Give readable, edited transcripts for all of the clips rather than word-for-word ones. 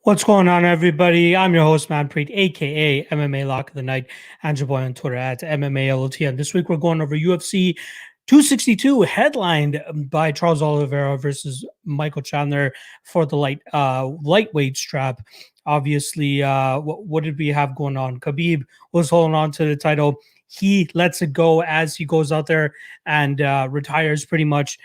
What's going on, everybody? I'm your host, Manpreet, aka MMA Lock of the Night, and your boy on Twitter at MMALOTN. This week, we're going over UFC 262, headlined by Charles Oliveira versus Michael Chandler for the lightweight strap. Obviously, what did we have going on? Khabib was holding on to the title. He lets it go as he goes out there and retires pretty much.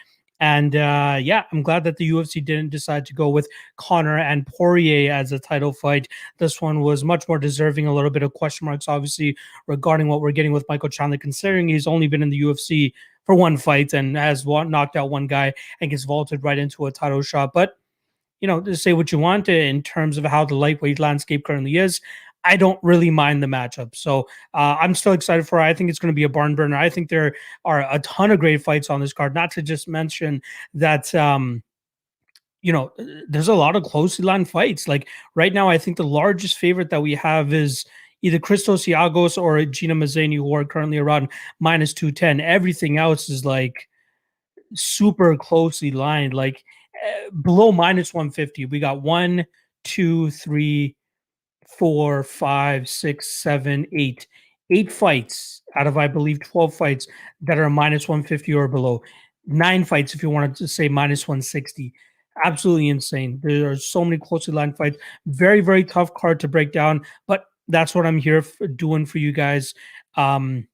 And I'm glad that the UFC didn't decide to go with Conor and Poirier as a title fight. This one was much more deserving, a little bit of question marks, obviously, regarding what we're getting with Michael Chandler, considering he's only been in the UFC for one fight and has knocked out one guy and gets vaulted right into a title shot. But, to say what you want in terms of how the lightweight landscape currently is, I don't really mind the matchup. So I'm still excited for it. I think it's going to be a barn burner. I think there are a ton of great fights on this card, not to just mention that there's a lot of closely lined fights. Like right now, I think the largest favorite that we have is either Christos Giagos or Gina Mazany, who are currently around minus 210. Everything else is like super closely lined, like below minus 150. We got 1, 2, 3, 4, 5, 6, 7, 8. 8 fights out of, I believe, 12 fights that are minus 150 or below. 9 fights, if you wanted to say minus 160. Absolutely insane. There are so many closely lined fights. Very, very tough card to break down, but that's what I'm here doing for you guys. The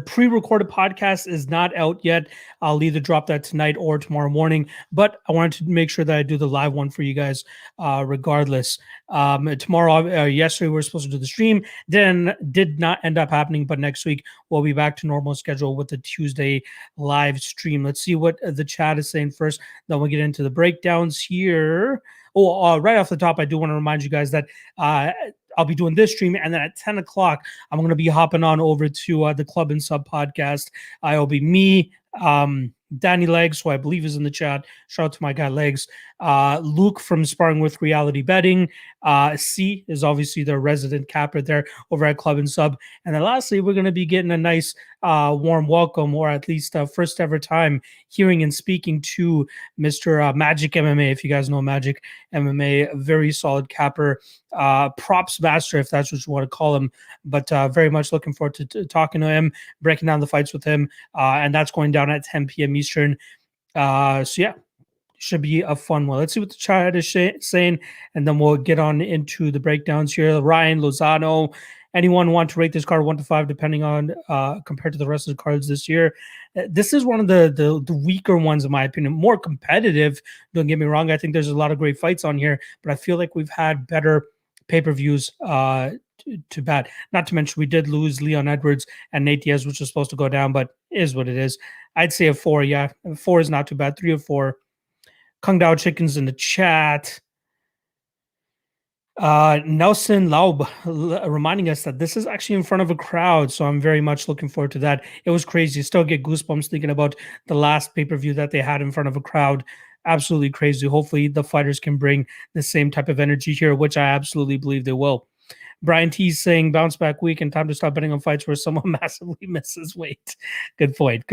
pre-recorded podcast is not out yet. I'll either drop that tonight or tomorrow morning, but I wanted to make sure that I do the live one for you guys regardless. Yesterday we were supposed to do the stream, then did not end up happening, but next week we'll be back to normal schedule with the Tuesday live stream. Let's see what the chat is saying first, then we'll get into the breakdowns here. Right off the top, I do want to remind you guys that I'll be doing this stream, and then at 10 o'clock, I'm going to be hopping on over to the Club and Sub podcast. It'll be me, Danny Legs, who I believe is in the chat. Shout out to my guy Legs. Luke from Sparring with Reality Betting. C is obviously the resident capper there over at Club and Sub. And then lastly, we're going to be getting a nice warm welcome, or at least first ever time hearing and speaking to Mr. Magic MMA. If you guys know Magic MMA, a very solid capper, props master, if that's what you want to call him. But very much looking forward to talking to him, breaking down the fights with him. And that's going down at 10 p.m. Eastern. Should be a fun one. Let's see what the chat is saying, and then we'll get on into the breakdowns here. Ryan Lozano, anyone want to rate this card 1 to 5, depending on compared to the rest of the cards this year? This is one of the weaker ones, in my opinion. More competitive. Don't get me wrong. I think there's a lot of great fights on here, but I feel like we've had better pay-per-views to bat. Not to mention we did lose Leon Edwards and Nate Diaz, which was supposed to go down, but is what it is. I'd say a 4. Yeah, 4 is not too bad. 3 or 4. Kung Dao Chickens in the chat. Nelson Laub reminding us that this is actually in front of a crowd, so I'm very much looking forward to that. It was crazy. Still get goosebumps thinking about the last pay-per-view that they had in front of a crowd. Absolutely crazy. Hopefully the fighters can bring the same type of energy here, which I absolutely believe they will. Brian T saying bounce back week and time to stop betting on fights where someone massively misses weight. Good point.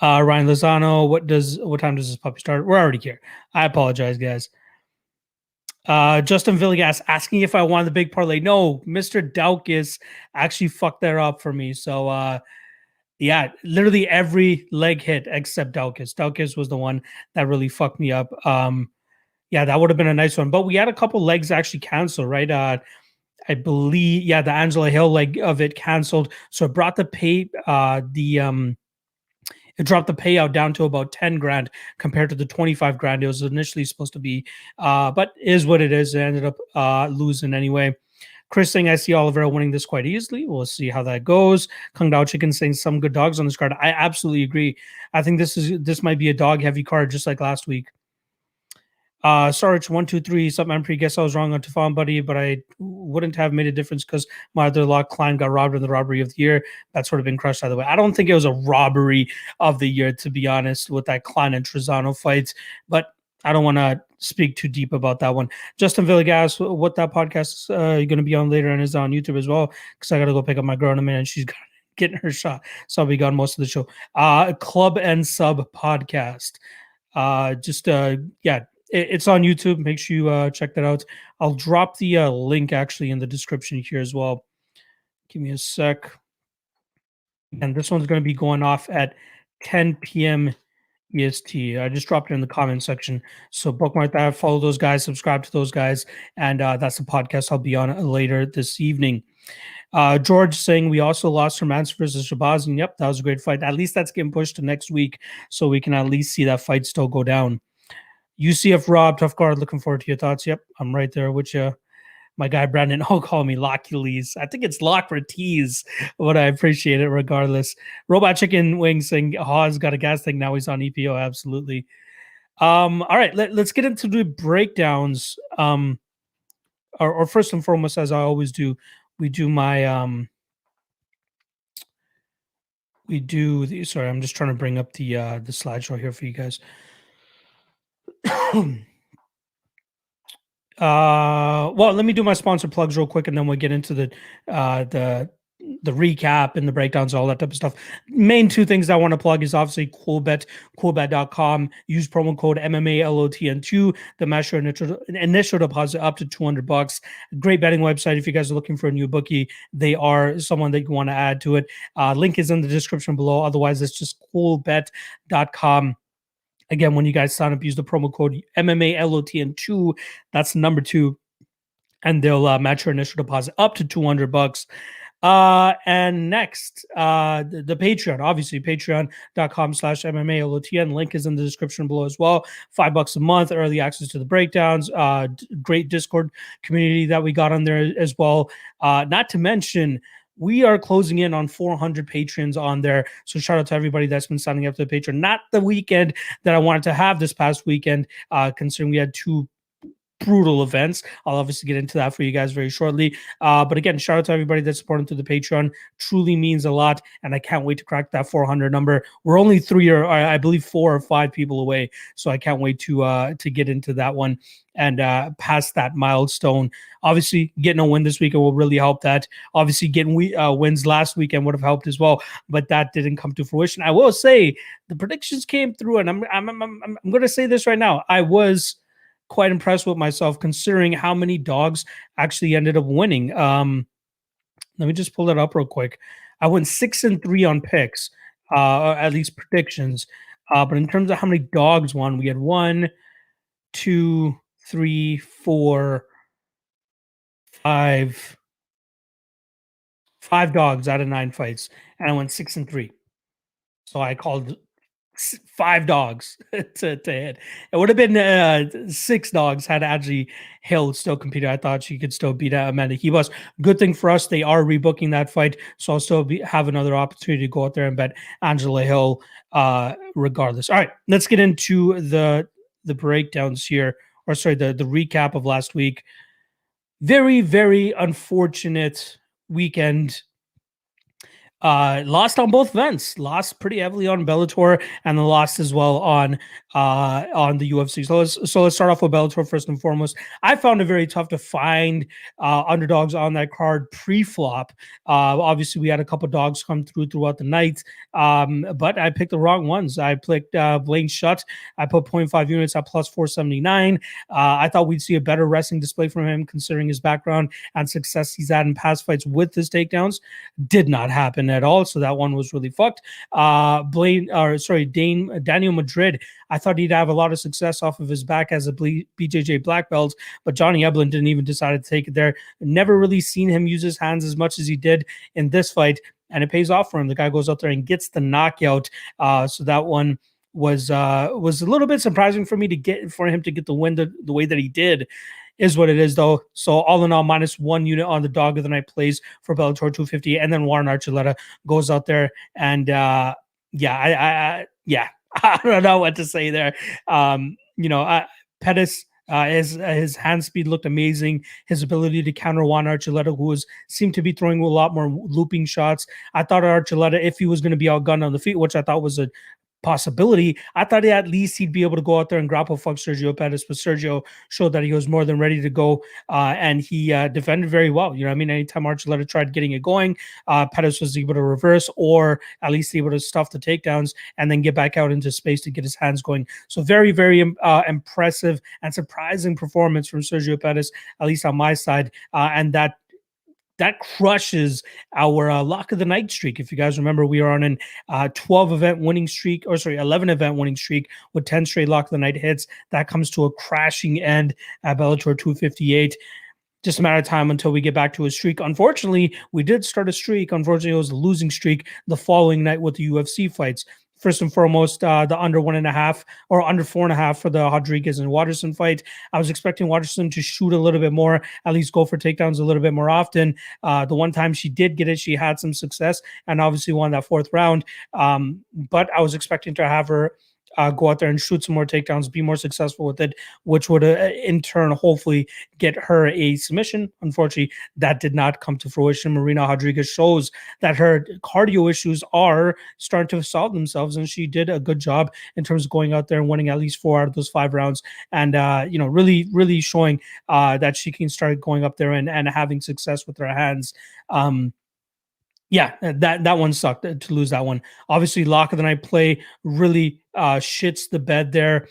Ryan Lozano, what time does this puppy start? We're already here. I apologize, guys. Justin Villegas asking if I wanted the big parlay. No, Mr. Daukus actually fucked that up for me. So literally every leg hit except Daukus. Daukus was the one that really fucked me up. That would have been a nice one. But we had a couple legs actually canceled, right? I believe, the Angela Hill leg of it canceled. So it brought it dropped the payout down to about 10 grand compared to the 25 grand it was initially supposed to be. But is what it is. It ended up losing anyway. Chris saying, I see Oliveira winning this quite easily. We'll see how that goes. Kung Dao Chicken saying some good dogs on this card. I absolutely agree. I think this might be a dog heavy card just like last week. Sarge123, something I'm pretty guess I was wrong on Tefan Buddy, but I wouldn't have made a difference because my other law Klein got robbed in the robbery of the year. That's sort of been crushed either way. I don't think it was a robbery of the year, to be honest, with that Klein and Trezano fight, but I don't want to speak too deep about that one. Justin Villegas, what that podcast is going to be on later and is on YouTube as well, because I got to go pick up my girl in a minute and she's getting her shot. So I'll be gone most of the show. Club and Sub podcast. It's on YouTube. Make sure you check that out. I'll drop the link actually in the description here as well. Give me a sec. And this one's going to be going off at 10 p.m. EST. I just dropped it in the comment section. So bookmark that, follow those guys, subscribe to those guys. And that's the podcast I'll be on later this evening. George saying we also lost Hermance versus Shabazz. And yep, that was a great fight. At least that's getting pushed to next week. So we can at least see that fight still go down. UCF Rob, tough guard. Looking forward to your thoughts. Yep, I'm right there with you. My guy Brandon, call me Lockules. I think it's Lockrates, but I appreciate it regardless. Robot Chicken Wings saying Hawes got a gas thing. Now he's on EPO. Absolutely. All right, let's get into the breakdowns. Or first and foremost, as I always do, we do my sorry, I'm just trying to bring up the slideshow here for you guys. Well, let me do my sponsor plugs real quick, and then we'll get into the recap and the breakdowns, all that type of stuff. Main two things I want to plug is obviously Coolbet, coolbet.com. Use promo code MMALOTN2 to match your initial deposit up to $200. Great betting website. If you guys are looking for a new bookie, they are someone that you want to add to it. Link is in the description below. Otherwise, it's just coolbet.com. Again, when you guys sign up, use the promo code MMALOTN2. That's number 2. And they'll match your initial deposit up to $200. And next, the Patreon, obviously patreon.com/MMALOTN. Link is in the description below as well. $5 a month, early access to the breakdowns, great Discord community that we got on there as well. Not to mention, we are closing in on 400 patrons on there. So shout out to everybody that's been signing up to the Patreon. Not the weekend that I wanted to have this past weekend, considering we had 2 brutal events. I'll obviously get into that for you guys very shortly. But again, shout out to everybody that's supporting through the Patreon. Truly means a lot, and I can't wait to crack that 400 number. We're only 3 or I believe 4 or 5 people away, so I can't wait to get into that one and pass that milestone. Obviously, getting a win this weekend will really help that. Obviously, getting wins last weekend would have helped as well, but that didn't come to fruition. I will say the predictions came through, and I'm going to say this right now. I was quite impressed with myself considering how many dogs actually ended up winning. Let me just pull that up real quick. I went 6-3 on picks, or at least predictions. But in terms of how many dogs won, we had 1, 2, 3, 4, 5 dogs out of 9 fights, and I went 6-3. So I called 5 dogs to hit. It would have been 6 dogs had actually Hill still competed. I thought she could still beat Amanda Ribas. Good thing for us, they are rebooking that fight, so I'll still have another opportunity to go out there and bet Angela Hill regardless. All right, let's get into the breakdowns here, or sorry, the recap of last week. Very, very unfortunate weekend. Lost on both events. Lost pretty heavily on Bellator, and then lost as well on the UFC. So let's start off with Bellator first and foremost. I found it very tough to find underdogs on that card pre-flop. Obviously, we had a couple dogs come throughout the night, but I picked the wrong ones. I picked Blaine Shutt. I put 0.5 units at plus 479. I thought we'd see a better wrestling display from him, considering his background and success he's had in past fights with his takedowns. Did not happen at all, so that one was really fucked. Daniel Madrid, I thought he'd have a lot of success off of his back as a BJJ black belt, but Johnny Eblin didn't even decide to take it there. Never really seen him use his hands as much as he did in this fight, and it pays off for him. The guy goes out there and gets the knockout. So that one was a little bit surprising for him to get the win the way that he did. Is what it is, though. So all in all, -1 unit on the dog of the night plays for Bellator 250, and then Warren Archuleta goes out there and I don't know what to say there. Pettis, his hand speed looked amazing. His ability to counter Juan Archuleta, who seemed to be throwing a lot more looping shots. I thought Archuleta, if he was going to be outgunned on the feet, which I thought was a possibility. I thought at least he'd be able to go out there and grapple fuck Sergio Pettis, but Sergio showed that he was more than ready to go, and he defended very well. You know what I mean? Anytime Archuleta tried getting it going, Pettis was able to reverse or at least able to stuff the takedowns and then get back out into space to get his hands going. So very, very impressive and surprising performance from Sergio Pettis, at least on my side, and that crushes our lock of the night streak. If you guys remember, we are on an 11 event winning streak with 10 straight lock of the night hits. That comes to a crashing end at Bellator 258. Just a matter of time until we get back to a streak. Unfortunately, we did start a streak. Unfortunately, it was a losing streak the following night with the UFC fights. First and foremost, the under 1.5 or under 4.5 for the Rodriguez and Waterson fight. I was expecting Waterson to shoot a little bit more, at least go for takedowns a little bit more often. The one time she did get it, she had some success and obviously won that 4th round. But I was expecting to have her go out there and shoot some more takedowns, be more successful with it, which would in turn hopefully get her a submission. Unfortunately, that did not come to fruition. Marina Rodriguez shows that her cardio issues are starting to solve themselves, and she did a good job in terms of going out there and winning at least 4 out of those 5 rounds, and really, really showing that she can start going up there and having success with her hands. Yeah, that one sucked to lose that one. Obviously, lock of the night play really shits the bed there.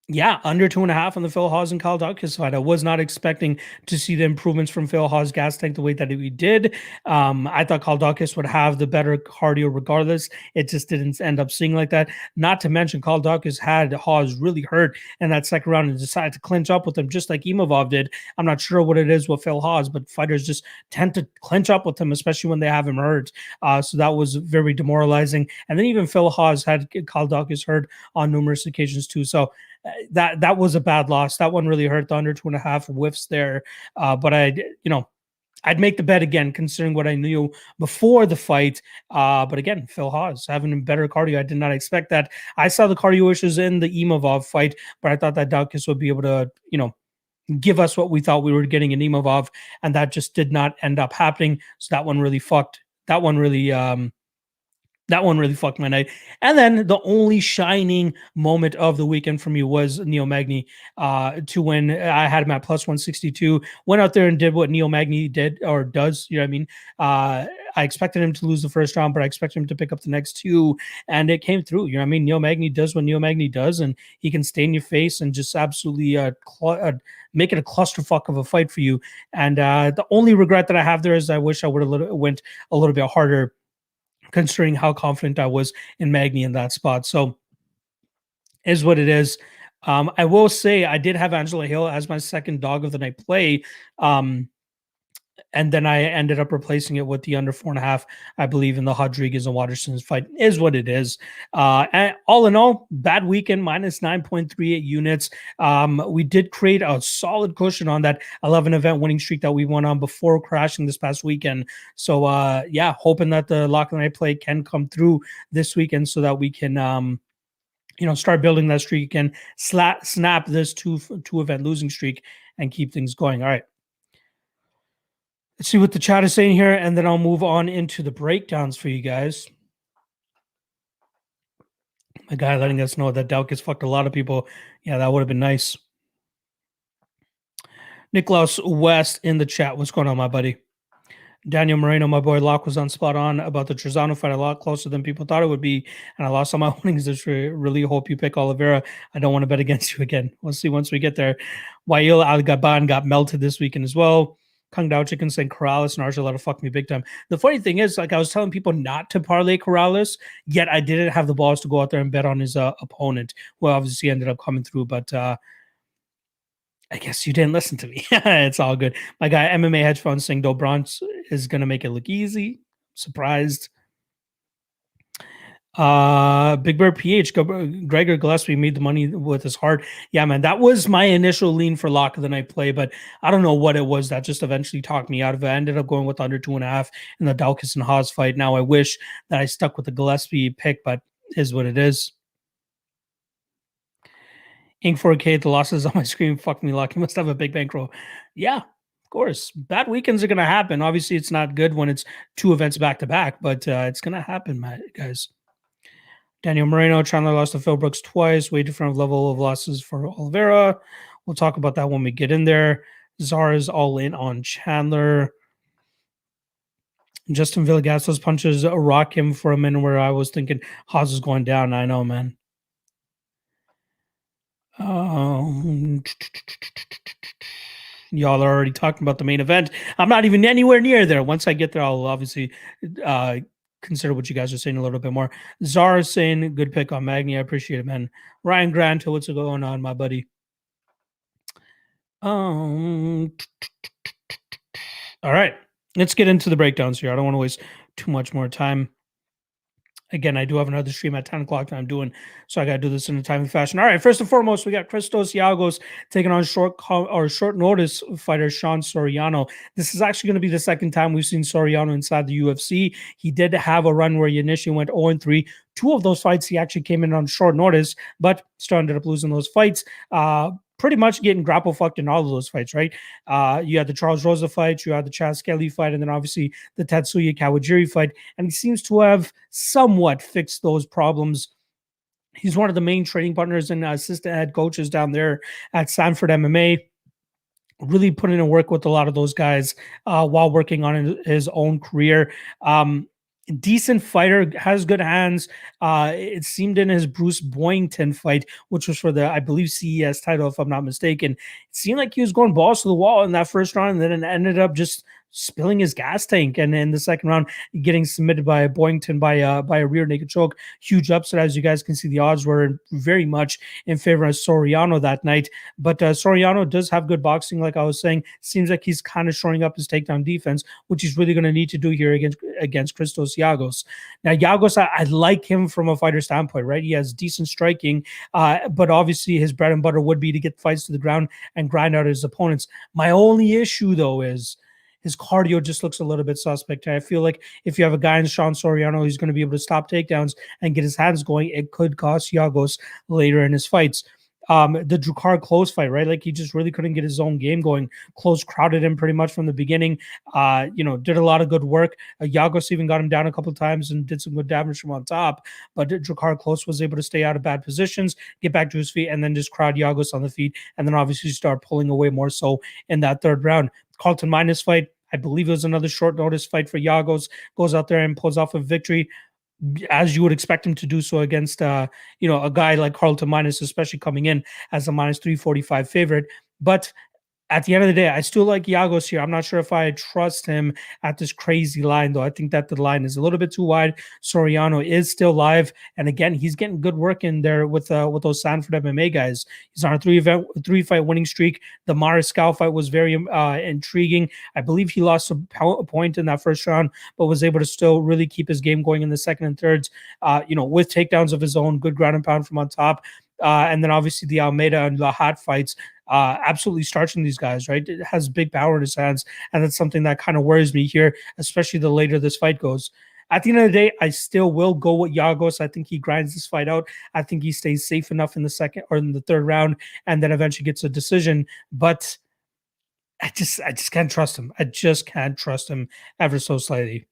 Yeah, under 2.5 on the Phil Hawes and Kyle Daukaus fight. I was not expecting to see the improvements from Phil Hawes' gas tank the way that we did. I thought Kyle Daukaus would have the better cardio regardless. It just didn't end up seeing like that. Not to mention, Kyle Daukaus had Hawes really hurt in that second round and decided to clinch up with him just like Imavov did. I'm not sure what it is with Phil Hawes, but fighters just tend to clinch up with him, especially when they have him hurt. So that was very demoralizing. And then even Phil Hawes had Kyle Daukaus hurt on numerous occasions too. So that was a bad loss. That one really hurt. The under 2.5 whiffs there. But I'd make the bet again, considering what I knew before the fight. But again, Phil Hawes having better cardio. I did not expect that. I saw the cardio issues in the Imavov fight, but I thought that Daukaus would be able to, give us what we thought we were getting in Imavov, and that just did not end up happening. So that one really fucked. That one really fucked my night. And then the only shining moment of the weekend for me was Neil Magny to win. I had him at plus 162. Went out there and did what Neil Magny did or does. You know what I mean? I expected him to lose the first round, but I expected him to pick up the next 2, and it came through. You know what I mean? Neil Magny does what Neil Magny does, and he can stay in your face and just absolutely make it a clusterfuck of a fight for you. And the only regret that I have there is I wish I would have went a little bit harder, considering how confident I was in Magny in that spot. So is what it is. I will say I did have Angela Hill as my second dog of the night play. And then I ended up replacing it with the under 4.5, I believe, in the Rodriguez and Waterson's fight. Is what it is. And all in all, bad weekend, minus 9.38 units. We did create a solid cushion on that 11 event winning streak that we went on before crashing this past weekend. So hoping that the lock of the night play can come through this weekend so that we can start building that streak and snap this two event losing streak and keep things going. All right. Let's see what the chat is saying here, and then I'll move on into the breakdowns for you guys. A guy letting us know that Daukaus fucked a lot of people. Yeah, that would have been nice. Nicholas West in the chat. What's going on, my buddy? Daniel Moreno, my boy Locke, was on spot on about the Trezano fight, a lot closer than people thought it would be, and I lost all my winnings. Just really hope you pick Oliveira. I don't want to bet against you again. We'll see once we get there. Wael Al-Gaban got melted this weekend as well. Kung Dao Chicken saying Corrales and Archuleta fucked me big time. The funny thing is, I was telling people not to parlay Corrales, yet I didn't have the balls to go out there and bet on his opponent, who obviously ended up coming through, but I guess you didn't listen to me. It's all good. My guy, MMA Hedge Fund, saying Dobrance is going to make it look easy. Surprised. Big Bird PH, Gregor Gillespie made the money with his heart. Yeah, man, that was my initial lean for lock of the night play, but I don't know what it was that just eventually talked me out of it. I ended up going with under 2.5 in the Daukaus and Haas fight. Now I wish that I stuck with the Gillespie pick, but is what it is. Ink 4K, the losses on my screen fuck me luck. You must have a big bankroll. Yeah, Of course, bad weekends are going to happen. Obviously, it's not good when it's 2 events back to back, but it's going to happen, guys. Daniel Moreno, Chandler lost to Phil Brooks twice. Way different level of losses for Oliveira. We'll talk about that when we get in there. Zara's all in on Chandler. Justin Villagaso's punches rock him for a minute where I was thinking Haas is going down. I know, man. Y'all are already talking about the main event. I'm not even anywhere near there. Once I get there, I'll obviously consider what you guys are saying a little bit more. Zara saying good pick on Magny. I appreciate it, man. Ryan Grant, what's going on, my buddy? All right, let's get into the breakdowns here. I don't want to waste too much more time. Again, I do have another stream at 10 o'clock that I'm doing, so I got to do this in a timely fashion. All right, first and foremost, we got Christos Giagos taking on short notice fighter Sean Soriano. This is actually going to be the second time we've seen Soriano inside the UFC. He did have a run where he initially went 0-3. 2 of those fights, he actually came in on short notice, but still ended up losing those fights. Pretty much getting grapple fucked in all of those fights, right? You had the Charles Rosa fight, you had the Chaz Skelly fight, and then obviously the Tatsuya Kawajiri fight. And he seems to have somewhat fixed those problems. He's one of the main training partners and assistant head coaches down there at Sanford MMA. Really putting in work with a lot of those guys while working on his own career. Decent fighter, has good hands. It seemed in his Bruce Boyington fight, which was for the, I believe, CES title, if I'm not mistaken. It seemed like he was going balls to the wall in that first round, and then it ended up just spilling his gas tank, and in the second round getting submitted by Boyington by a rear naked choke. Huge upset. As you guys can see, the odds were very much in favor of Soriano that night, but Soriano does have good boxing, like I was saying. Seems like he's kind of shoring up his takedown defense, which he's really going to need to do here against Christos Giagos. Now Giagos, I like him from a fighter standpoint, right? He has decent striking, but obviously his bread and butter would be to get fights to the ground and grind out his opponents. My only issue though is his cardio just looks a little bit suspect. I feel like if you have a guy in Sean Soriano, he's going to be able to stop takedowns and get his hands going. It could cost Giagos later in his fights. The Drukhar close fight, right? Like he just really couldn't get his own game going. Close crowded him pretty much from the beginning. Did a lot of good work. Giagos even got him down a couple of times and did some good damage from on top. But Drukhar close was able to stay out of bad positions, get back to his feet, and then just crowd Giagos on the feet, and then obviously start pulling away more so in that third round. Carlton Minus fight, I believe it was another short notice fight for Giagos. Goes out there and pulls off a victory, as you would expect him to do so against a guy like Carlton Minus, especially coming in as a minus 345 favorite. But at the end of the day, I still like Giagos here. I'm not sure if I trust him at this crazy line, though. I think that the line is a little bit too wide. Soriano is still live, and again, he's getting good work in there with those Sanford MMA guys. He's on a 3-fight winning streak. The Mariscal fight was very intriguing. I believe he lost a point in that first round, but was able to still really keep his game going in the second and thirds. With takedowns of his own, good ground and pound from on top. And then obviously the Almeida and Lahat fights, absolutely starching these guys, right? It has big power in his hands, and that's something that kind of worries me here, especially the later this fight goes. At the end of the day, I still will go with Giagos. I think he grinds this fight out. I think he stays safe enough in the second or in the third round, and then eventually gets a decision. But I just can't trust him. I just can't trust him ever so slightly.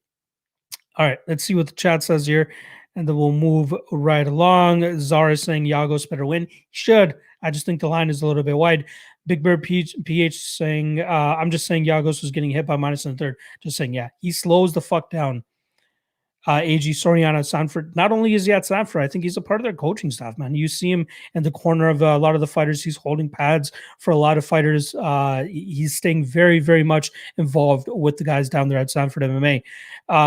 All right, let's see what the chat says here, and then we'll move right along. Zara saying Giagos better win. He should. I just think the line is a little bit wide. Big Bird PH saying, I'm just saying Giagos was getting hit by minus in the third. Just saying, yeah, he slows the fuck down. AG Soriano at Sanford. Not only is he at Sanford, I think he's a part of their coaching staff, man. You see him in the corner of a lot of the fighters. He's holding pads for a lot of fighters. He's staying very, very much involved with the guys down there at Sanford MMA.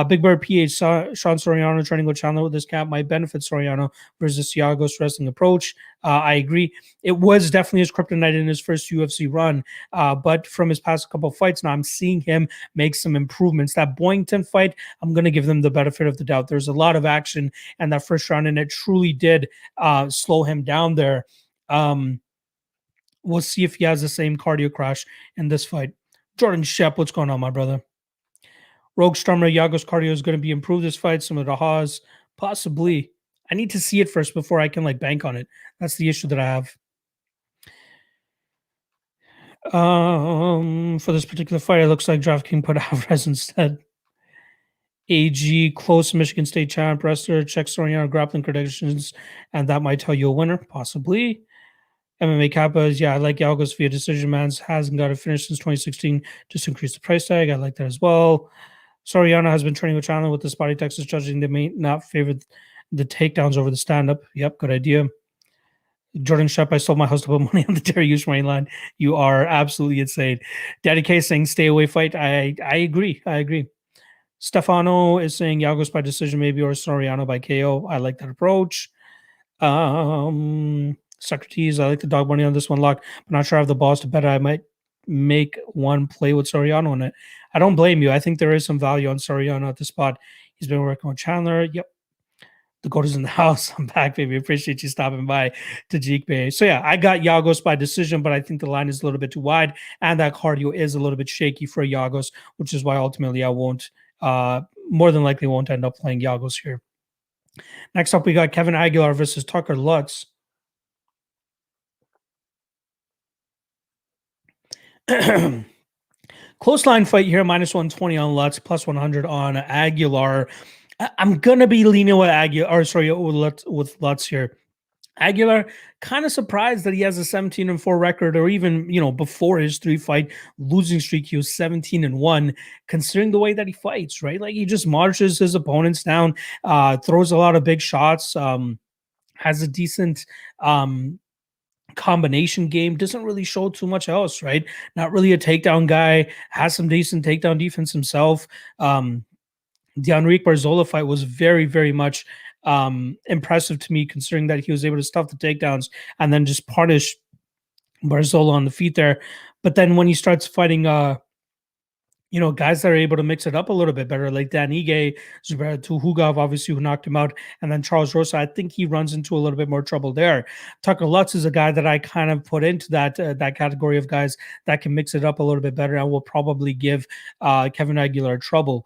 Big Bird PH, Sean Soriano training with Chandler with this camp might benefit Soriano versus Giagos wrestling approach. I agree. It was definitely his kryptonite in his first UFC run, but from his past couple of fights now, I'm seeing him make some improvements. That Boyington fight, I'm going to give them the benefit of the doubt. There's a lot of action in that first round, and it truly did slow him down there. We'll see if he has the same cardio crash in this fight. Jordan Shep, what's going on, my brother? Rogue Strummer, Giagos cardio is going to be improved this fight, similar to Haas. Possibly. I need to see it first before I can bank on it. That's the issue that I have. For this particular fight, it looks like DraftKings put Alvarez instead. AG, close Michigan State champ wrestler, check Soriano grappling credentials, and that might tell you a winner, possibly. MMA Kappas, yeah, I like Giagos via decision. Mans hasn't got a finish since 2016, just increase the price tag. I like that as well. Soriano has been training with Chandler with the spotty Texas judging. They may not favor the takedowns over the stand-up. Yep, good idea. Jordan Shep, I sold my house to put money on the Dariush main line. You are absolutely insane. Daddy K saying stay away fight. I agree. I agree. Stefano is saying Giagos by decision maybe or Soriano by KO. I like that approach. Socrates, I like the dog money on this one lock, but not sure I have the balls to bet. I might make one play with Soriano on it. I don't blame you. I think there is some value on Soriano at the spot. He's been working with Chandler. Yep. The goat is in the house. I'm back, baby. Appreciate you stopping by to Jeek Bay. So yeah, I got Giagos by decision, but I think the line is a little bit too wide, and that cardio is a little bit shaky for Giagos, which is why ultimately I won't, more than likely won't end up playing Giagos here. Next up, we got Kevin Aguilar versus Tucker Lutz. Close line fight here, minus 120 on Lutz, plus 100 on Aguilar. I'm gonna be leaning with Aguilar, with Lutz here. Aguilar, kind of surprised that he has a 17-4 record, or even before his 3-fight losing streak, he was 17-1. Considering the way that he fights, right? Like he just marches his opponents down, throws a lot of big shots, has a decent combination game, doesn't really show too much else, right? Not really a takedown guy, has some decent takedown defense himself. The Enrique Barzola fight was very, very much impressive to me, considering that he was able to stuff the takedowns and then just punish Barzola on the feet there. But then when he starts fighting guys that are able to mix it up a little bit better, like Dan Ige, Zubair Tuhugov, obviously, who knocked him out, and then Charles Rosa, I think he runs into a little bit more trouble there. Tucker Lutz is a guy that I kind of put into that category of guys that can mix it up a little bit better and will probably give Kevin Aguilar trouble.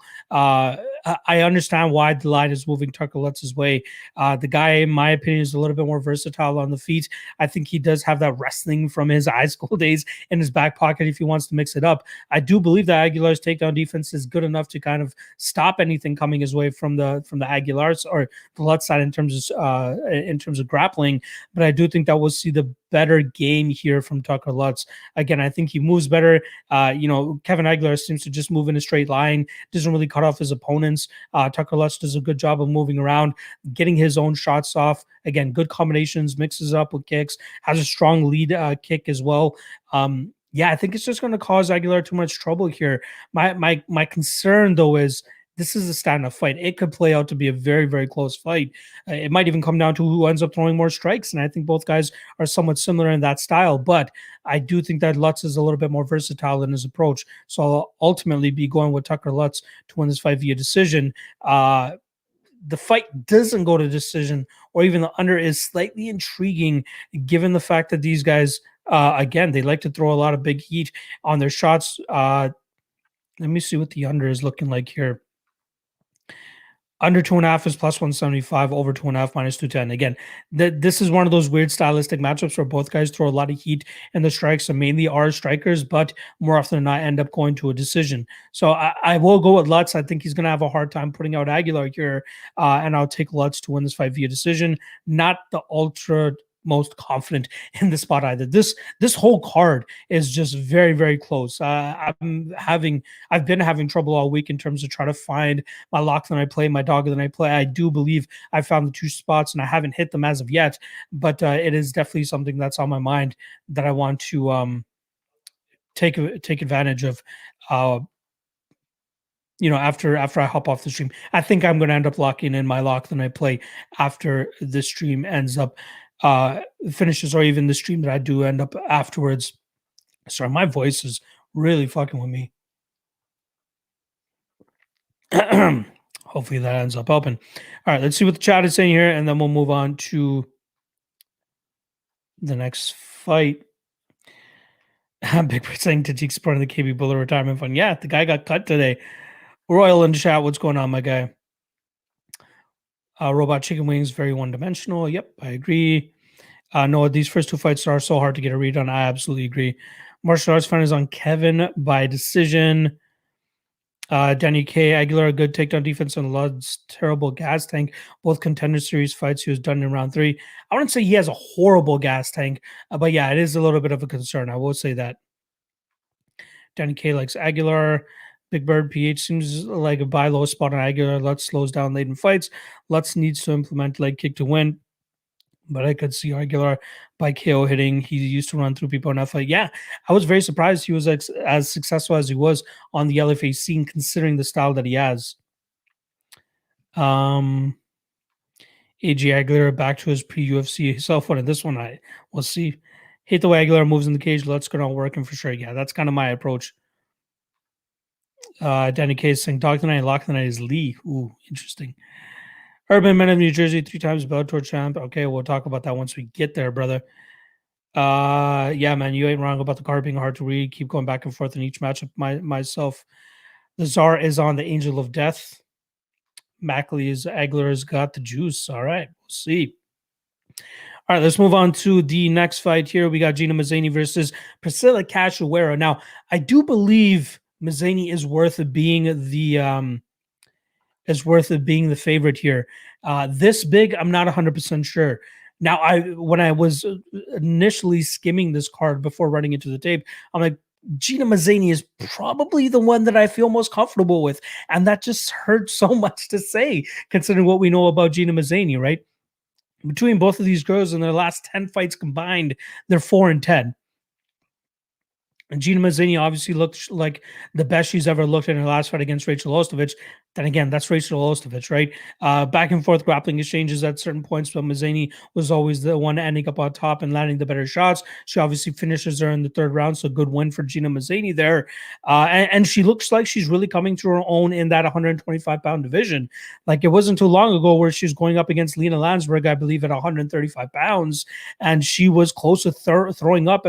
I understand why the line is moving Tucker Lutz's way. The guy, in my opinion, is a little bit more versatile on the feet. I think he does have that wrestling from his high school days in his back pocket if he wants to mix it up. I do believe that Aguilar's takedown defense is good enough to kind of stop anything coming his way from the Aguilar's or the Lutz side in terms of grappling. But I do think that we'll see the better game here from Tucker Lutz. Again, I think he moves better. Kevin Aguilar seems to just move in a straight line, doesn't really cut off his opponents. Tucker Lutz does a good job of moving around, getting his own shots off. Again, good combinations, mixes up with kicks, has a strong lead kick as well. I think it's just going to cause Aguilar too much trouble here. My concern, though, is this is a stand-up fight. It could play out to be a very, very close fight. It might even come down to who ends up throwing more strikes, and I think both guys are somewhat similar in that style, but I do think that Lutz is a little bit more versatile in his approach, so I'll ultimately be going with Tucker Lutz to win this fight via decision. The fight doesn't go to decision, or even the under is slightly intriguing, given the fact that these guys, again, they like to throw a lot of big heat on their shots. Let me see what the under is looking like here. Under 2.5 is plus 175, over 2.5 minus 210. Again, this is one of those weird stylistic matchups where both guys throw a lot of heat in the strikes and mainly are strikers, but more often than not end up going to a decision. So I will go with Lutz. I think he's going to have a hard time putting out Aguilar here, and I'll take Lutz to win this fight via decision. Not the ultra most confident in the spot either. This whole card is just very, very close. I've been having trouble all week in terms of trying to find my lock that I play, my dog that I play. I do believe I found the two spots and I haven't hit them as of yet, but it is definitely something that's on my mind that I want to take advantage of. After I hop off the stream, I think I'm going to end up locking in my lock that I play after the stream ends up finishes, or even the stream that I do end up afterwards. Sorry, my voice is really fucking with me. Hopefully that ends up helping. All right, let's see what the chat is saying here, and then we'll move on to the next fight. Big Bird saying Tajik supporting the KB Bullet retirement fund. Yeah, the guy got cut today. Royal in the chat, what's going on, my guy? Robot Chicken Wings, very one-dimensional. Yep, I agree. No, these first two fights are so hard to get a read on. I absolutely agree. Martial arts fighters on Kevin by decision. Danny K. Aguilar, good takedown defense on Lutz, terrible gas tank. Both contender series fights he was done in round 3. I wouldn't say he has a horrible gas tank, but yeah, it is a little bit of a concern. I will say that. Danny K likes Aguilar. Big Bird PH seems like a buy low spot on Aguilar. Lutz slows down late in fights. Lutz needs to implement leg kick to win. But I could see Aguilar by KO hitting. He used to run through people in that fight. Yeah, I was very surprised he was as successful as he was on the LFA scene, considering the style that he has. AJ Aguilar back to his pre-UFC self one. And this one, we'll see. Hate the way Aguilar moves in the cage. Let's go on working for sure. Yeah, that's kind of my approach. Danny K is saying dog tonight, lock tonight is Lee. Ooh, interesting. Urban Men of New Jersey, 3 times Bellator champ. Okay, we'll talk about that once we get there, brother. Yeah, man, you ain't wrong about the card being hard to read. Keep going back and forth in each matchup. Myself, the Czar is on the Angel of Death. Mackley is Aguilar's got the juice. All right, we'll see. All right, let's move on to the next fight here. We got Gina Mazany versus Priscilla Cachoeira. Now, I do believe Mazany is worth being the favorite here. This big, I'm not 100% sure. Now, when I was initially skimming this card before running into the tape, I'm like, Gina Mazany is probably the one that I feel most comfortable with. And that just hurts so much to say, considering what we know about Gina Mazany, right? Between both of these girls in their last 10 fights combined, they're 4-10. And Gina Mazany obviously looked like the best she's ever looked in her last fight against Rachel Ostovich. Then again, that's Rachel Ostovich, right? Back and forth grappling exchanges at certain points, but Mazany was always the one ending up on top and landing the better shots. She obviously finishes her in the 3rd round, so good win for Gina Mazany there. And she looks like she's really coming to her own in that 125-pound division. Like, it wasn't too long ago where she was going up against Lena Landsberg, I believe, at 135 pounds, and she was close to throwing up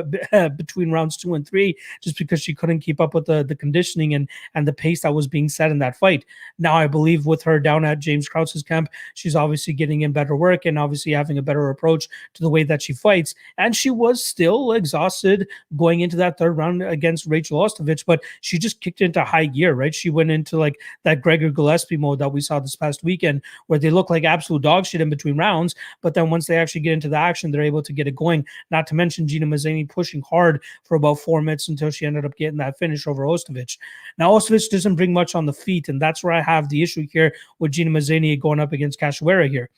between rounds 2 and 3 just because she couldn't keep up with the conditioning and the pace that was being set in that fight. Now, I believe with her down at James Krause's camp, she's obviously getting in better work and obviously having a better approach to the way that she fights. And she was still exhausted going into that 3rd round against Rachel Ostovich, but she just kicked into high gear, right? She went into like that Gregor Gillespie mode that we saw this past weekend, where they look like absolute dog shit in between rounds, but then once they actually get into the action, they're able to get it going. Not to mention Gina Mazany pushing hard for about 4 minutes until she ended up getting that finish over Ostovich. Now, Ostovich doesn't bring much on the feet, and that's where I have the issue here with Gina Mazany going up against Cachoeira here.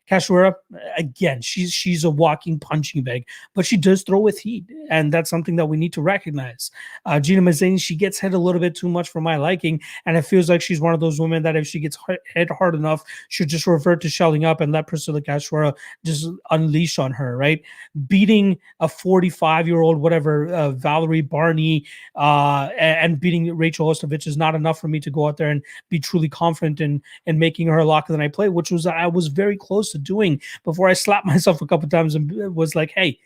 Cachoeira, again, she's a walking punching bag, but she does throw with heat, and that's something that we need to recognize. Gina Mazany, she gets hit a little bit too much for my liking, and it feels like she's one of those women that if she gets hit hard enough, she'll just revert to shelling up and let Priscilla Cachoeira just unleash on her, right? Beating a 45-year-old, whatever, Valerie Barney, and beating Rachel Ostovich is not enough for me to go out there and be truly confident in making her a lock of the night play, which was I was very close to doing before I slapped myself a couple times and was like, hey,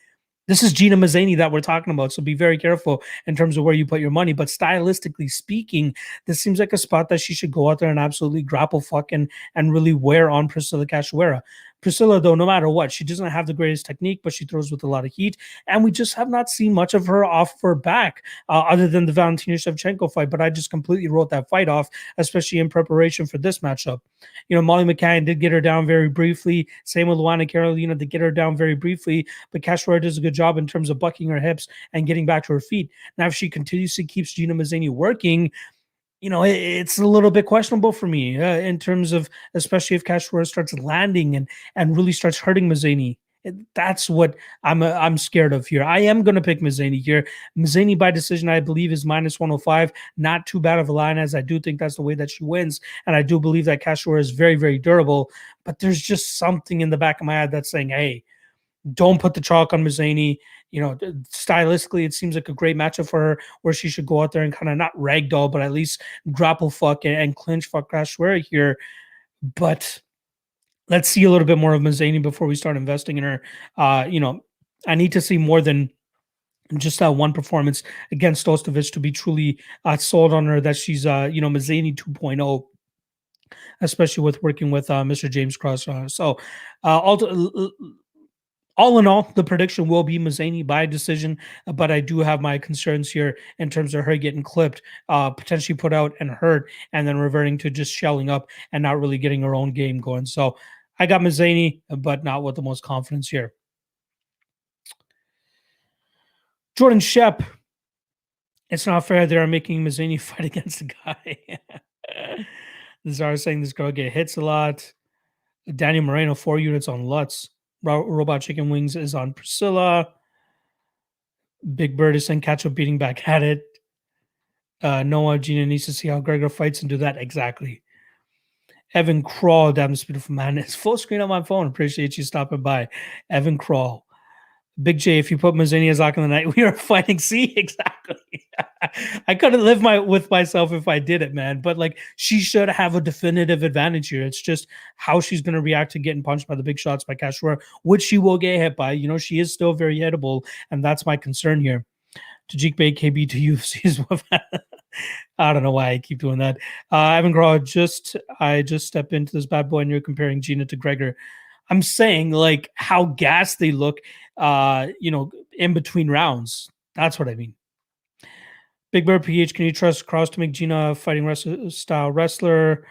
this is Gina Mazany that we're talking about, so be very careful in terms of where you put your money. But stylistically speaking, this seems like a spot that she should go out there and absolutely grapple fuck and really wear on Priscilla Cachoeira. Priscilla, though, no matter what, she doesn't have the greatest technique, but she throws with a lot of heat, and we just have not seen much of her off her back, other than the Valentina Shevchenko fight, but I just completely wrote that fight off, especially in preparation for this matchup. You know, Molly McCann did get her down very briefly, same with Luana Carolina, did get her down very briefly, but Cachoeira does a good job in terms of bucking her hips and getting back to her feet. Now, if she continuously keeps Gina Mazany working, you know, it's a little bit questionable for me in terms of, especially if Cachoeira starts landing and really starts hurting Mazany. That's what I'm scared of here. I am going to pick Mazany here. Mazany by decision, I believe, is -105. Not too bad of a line, as I do think that's the way that she wins. And I do believe that Cachoeira is very, very durable. But there's just something in the back of my head that's saying, hey, don't put the chalk on Mazany. You know, stylistically, it seems like a great matchup for her, where she should go out there and kind of not ragdoll, but at least grapple fuck and clinch fuck Cachoeira here. But let's see a little bit more of Mazany before we start investing in her. You know, I need to see more than just that one performance against Ostovich to be truly sold on her that she's, you know, Mazany 2.0, especially with working with Mr. James Krause. So, All in all, the prediction will be Mazany by decision, but I do have my concerns here in terms of her getting clipped, potentially put out and hurt, and then reverting to just shelling up and not really getting her own game going. So I got Mazany, but not with the most confidence here. Jordan Shep. It's not fair they are making Mazany fight against a guy. Zara saying this girl get hits a lot. Daniel Moreno, 4 units on Lutz. Robot Chicken Wings is on Priscilla. Big Bird is saying catch up beating back at it. Noah, Gina needs to see how Gregor fights and do that. Exactly. Evan Crawl, damn this beautiful man. It's full screen on my phone. Appreciate you stopping by. Evan Crawl. Big J, if you put Mazany as lock in the night, we are fighting. See, exactly. I couldn't live with myself if I did it, man. But like, she should have a definitive advantage here. It's just how she's going to react to getting punched by the big shots by Cachoeira, which she will get hit by. You know, she is still very hittable, and that's my concern here. Tajik Bay KB to UFC's. I don't know why I keep doing that. Evan Graw, I just step into this bad boy, and you're comparing Gina to Gregor. I'm saying like how gassed they look, in between rounds. That's what I mean. Big Bird PH, can you trust Cross to make Gina a fighting style wrestler?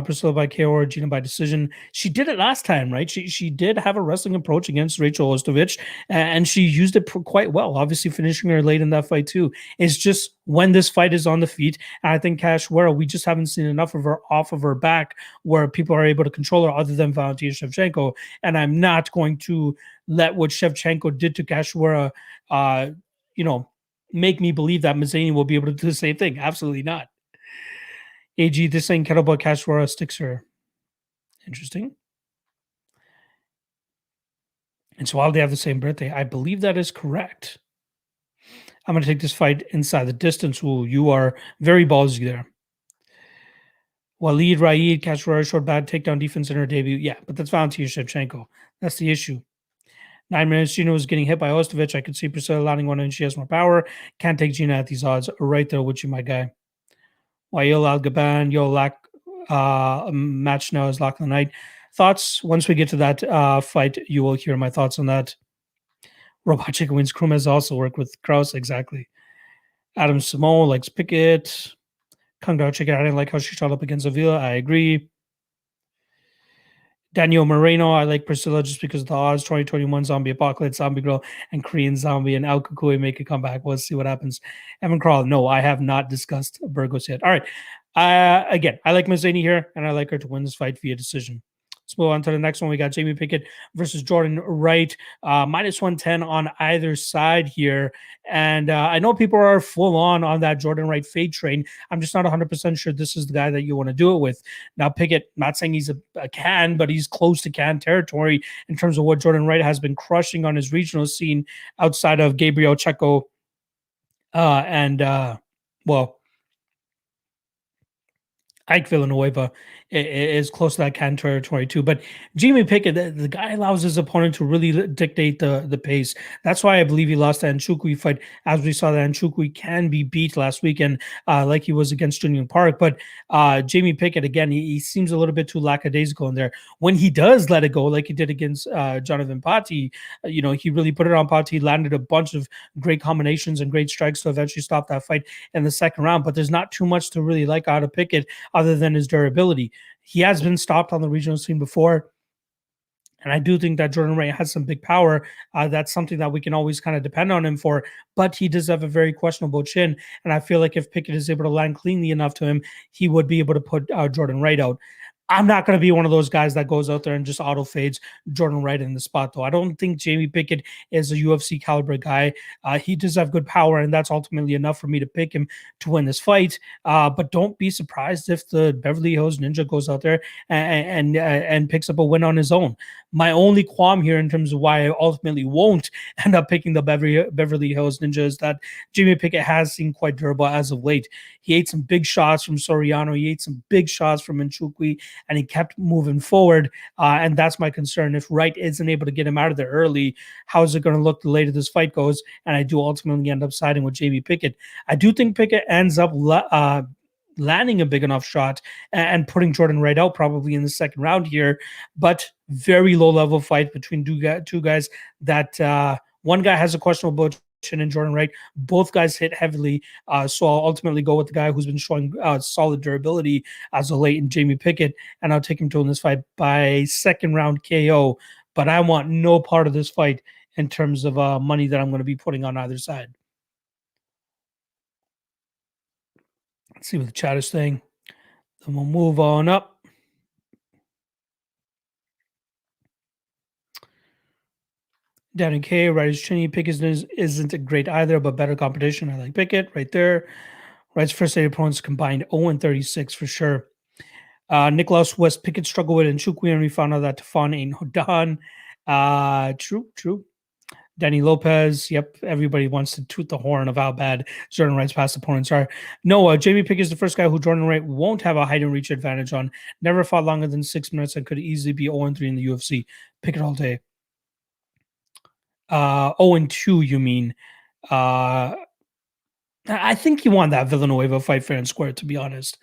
Priscilla by KO or Gina by decision. She did it last time, right? She did have a wrestling approach against Rachel Ostovich, and she used it quite well, obviously finishing her late in that fight too. It's just when this fight is on the feet, and I think Cachoeira, we just haven't seen enough of her off of her back where people are able to control her other than Valentina Shevchenko, and I'm not going to let what Shevchenko did to Cachoeira, make me believe that Mazany will be able to do the same thing. Absolutely not. AG, this ain't kettlebell Cachoeira sticks her. Interesting. And so while they have the same birthday, I believe that is correct. I'm going to take this fight inside the distance rule. You are very ballsy there. Waleed Raid, Cachoeira showed bad takedown defense in her debut. Yeah, but that's Valentina Shevchenko. That's the issue. 9 minutes, Gina was getting hit by Ostovich. I could see Priscilla landing one and she has more power. Can't take Gina at these odds. Right there with you, my guy. Wael Al-Gaban, match now is lock of the night. Thoughts? Once we get to that fight, you will hear my thoughts on that. Robot Chicken Wings Krumez also work with Kraus, exactly. Adam Simone likes Pickett. Kung Dao Chicken, I didn't like how she shot up against Avila. I agree. Daniel Moreno, I like Priscilla just because of the odds. 2021 Zombie Apocalypse, Zombie Girl, and Korean Zombie, and Al Kukui make a comeback. Let's see what happens. Evan Crawl, no, I have not discussed Burgos yet. All right. Again, I like Mazany here, and I like her to win this fight via decision. Let's move on to the next one. We got Jamie Pickett versus Jordan Wright, minus 110 on either side here. And I know people are full on that Jordan Wright fade train. I'm just not 100% sure this is the guy that you want to do it with. Now, Pickett, not saying he's a can, but he's close to can territory in terms of what Jordan Wright has been crushing on his regional scene outside of Gabriel Checo Ike Villanueva is close to that can territory too. But Jamie Pickett, the guy allows his opponent to really dictate the pace. That's why I believe he lost the Nchukwi fight, as we saw that Nchukwi can be beat last weekend like he was against Junior Park. But Jamie Pickett, again, he seems a little bit too lackadaisical in there. When he does let it go, like he did against Jonathan Patti, he really put it on Patti, landed a bunch of great combinations and great strikes to eventually stop that fight in the second round. But there's not too much to really like out of Pickett other than his durability. He has been stopped on the regional scene before. And I do think that Jordan Wright has some big power. That's something that we can always kind of depend on him for. But he does have a very questionable chin. And I feel like if Pickett is able to land cleanly enough to him, he would be able to put Jordan Wright out. I'm not going to be one of those guys that goes out there and just auto fades Jordan Wright in the spot, though. I don't think Jamie Pickett is a UFC caliber guy. He does have good power, and that's ultimately enough for me to pick him to win this fight. But don't be surprised if the Beverly Hills Ninja goes out there and picks up a win on his own. My only qualm here in terms of why I ultimately won't end up picking the Beverly Hills Ninja is that Jamie Pickett has seemed quite durable as of late. He ate some big shots from Soriano. He ate some big shots from Nchukwi, and he kept moving forward. And that's my concern. If Wright isn't able to get him out of there early, how is it going to look the later this fight goes? And I do ultimately end up siding with Jamie Pickett. I do think Pickett ends up landing a big enough shot and putting Jordan Wright out probably in the second round here. But very low level fight between two guys that one guy has a questionable chin and Jordan Wright. Both guys hit heavily. So I'll ultimately go with the guy who's been showing solid durability as of late in Jamie Pickett, and I'll take him to win this fight by second round KO. But I want no part of this fight in terms of money that I'm going to be putting on either side. Let's see what the chat is saying. Then we'll move on up. Danny K, Wright's chinny. Pickett isn't great either, but better competition. I like Pickett right there. Wright's first 8 opponents combined 0-36 for sure. Nicholas West Pickett struggled with in Chookagian. We found out that Tefan ain't done. True. Danny Lopez. Yep, everybody wants to toot the horn of how bad Jordan Wright's past opponents are. No, Jamie Pickett is the first guy who Jordan Wright won't have a height and reach advantage on. Never fought longer than 6 minutes and could easily be 0-3 in the UFC. Pickett all day. 0-2, you mean? I think you want that Villanueva fight fair and square, to be honest.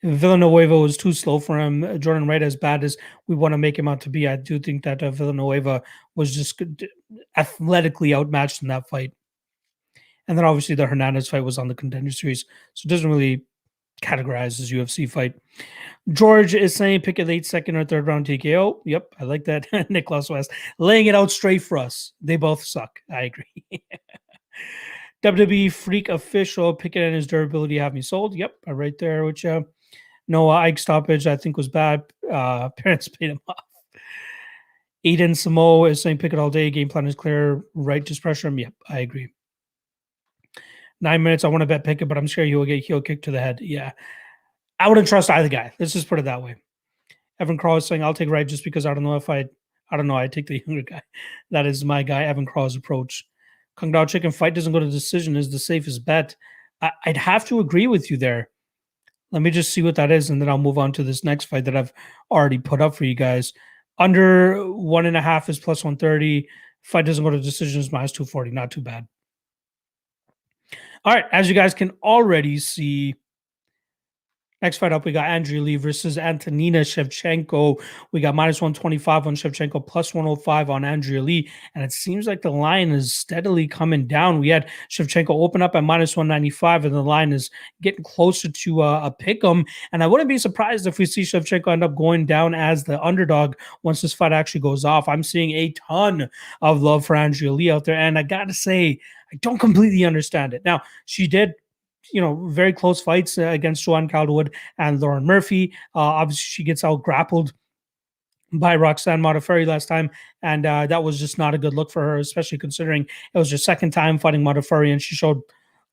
Villanueva was too slow for him. Jordan Wright, as bad as we want to make him out to be, I do think that Villanueva was just athletically outmatched in that fight. And then obviously the Hernandez fight was on the Contender Series, so it doesn't really categorize as UFC fight. George is saying pick a late second or third round TKO. Yep, I like that. Nicholas West laying it out straight for us. They both suck. I agree. WWE Freak Official, Pickett and his durability have me sold. Yep, right there with you. No, Ike stoppage I think was bad. Parents paid him off. Aiden Samo is saying Pickett all day. Game plan is clear. Right, just pressure him. Yep, I agree. 9 minutes. I want to bet Pickett, but I'm sure he will get heel kick to the head. Yeah. I wouldn't trust either guy. Let's just put it that way. Evan Crawl is saying I'll take Wright just because I don't know. I take the younger guy. That is my guy, Evan Crawl's approach. Kung Dao Chicken fight doesn't go to decision is the safest bet. I'd have to agree with you there. Let me just see what that is, and then I'll move on to this next fight that I've already put up for you guys. Under 1.5 is plus 130. Fight doesn't go to decision is minus 240. Not too bad. All right, as you guys can already see, next fight up, we got Andrea Lee versus Antonina Shevchenko. We got minus 125 on Shevchenko, plus 105 on Andrea Lee. And it seems like the line is steadily coming down. We had Shevchenko open up at minus 195, and the line is getting closer to a pick'em. And I wouldn't be surprised if we see Shevchenko end up going down as the underdog once this fight actually goes off. I'm seeing a ton of love for Andrea Lee out there. And I got to say, I don't completely understand it. Now, she did very close fights against Joanne Calderwood and Lauren Murphy. Obviously, she gets out grappled by Roxanne Modafferi last time, and that was just not a good look for her, especially considering it was her second time fighting Modafferi, and she showed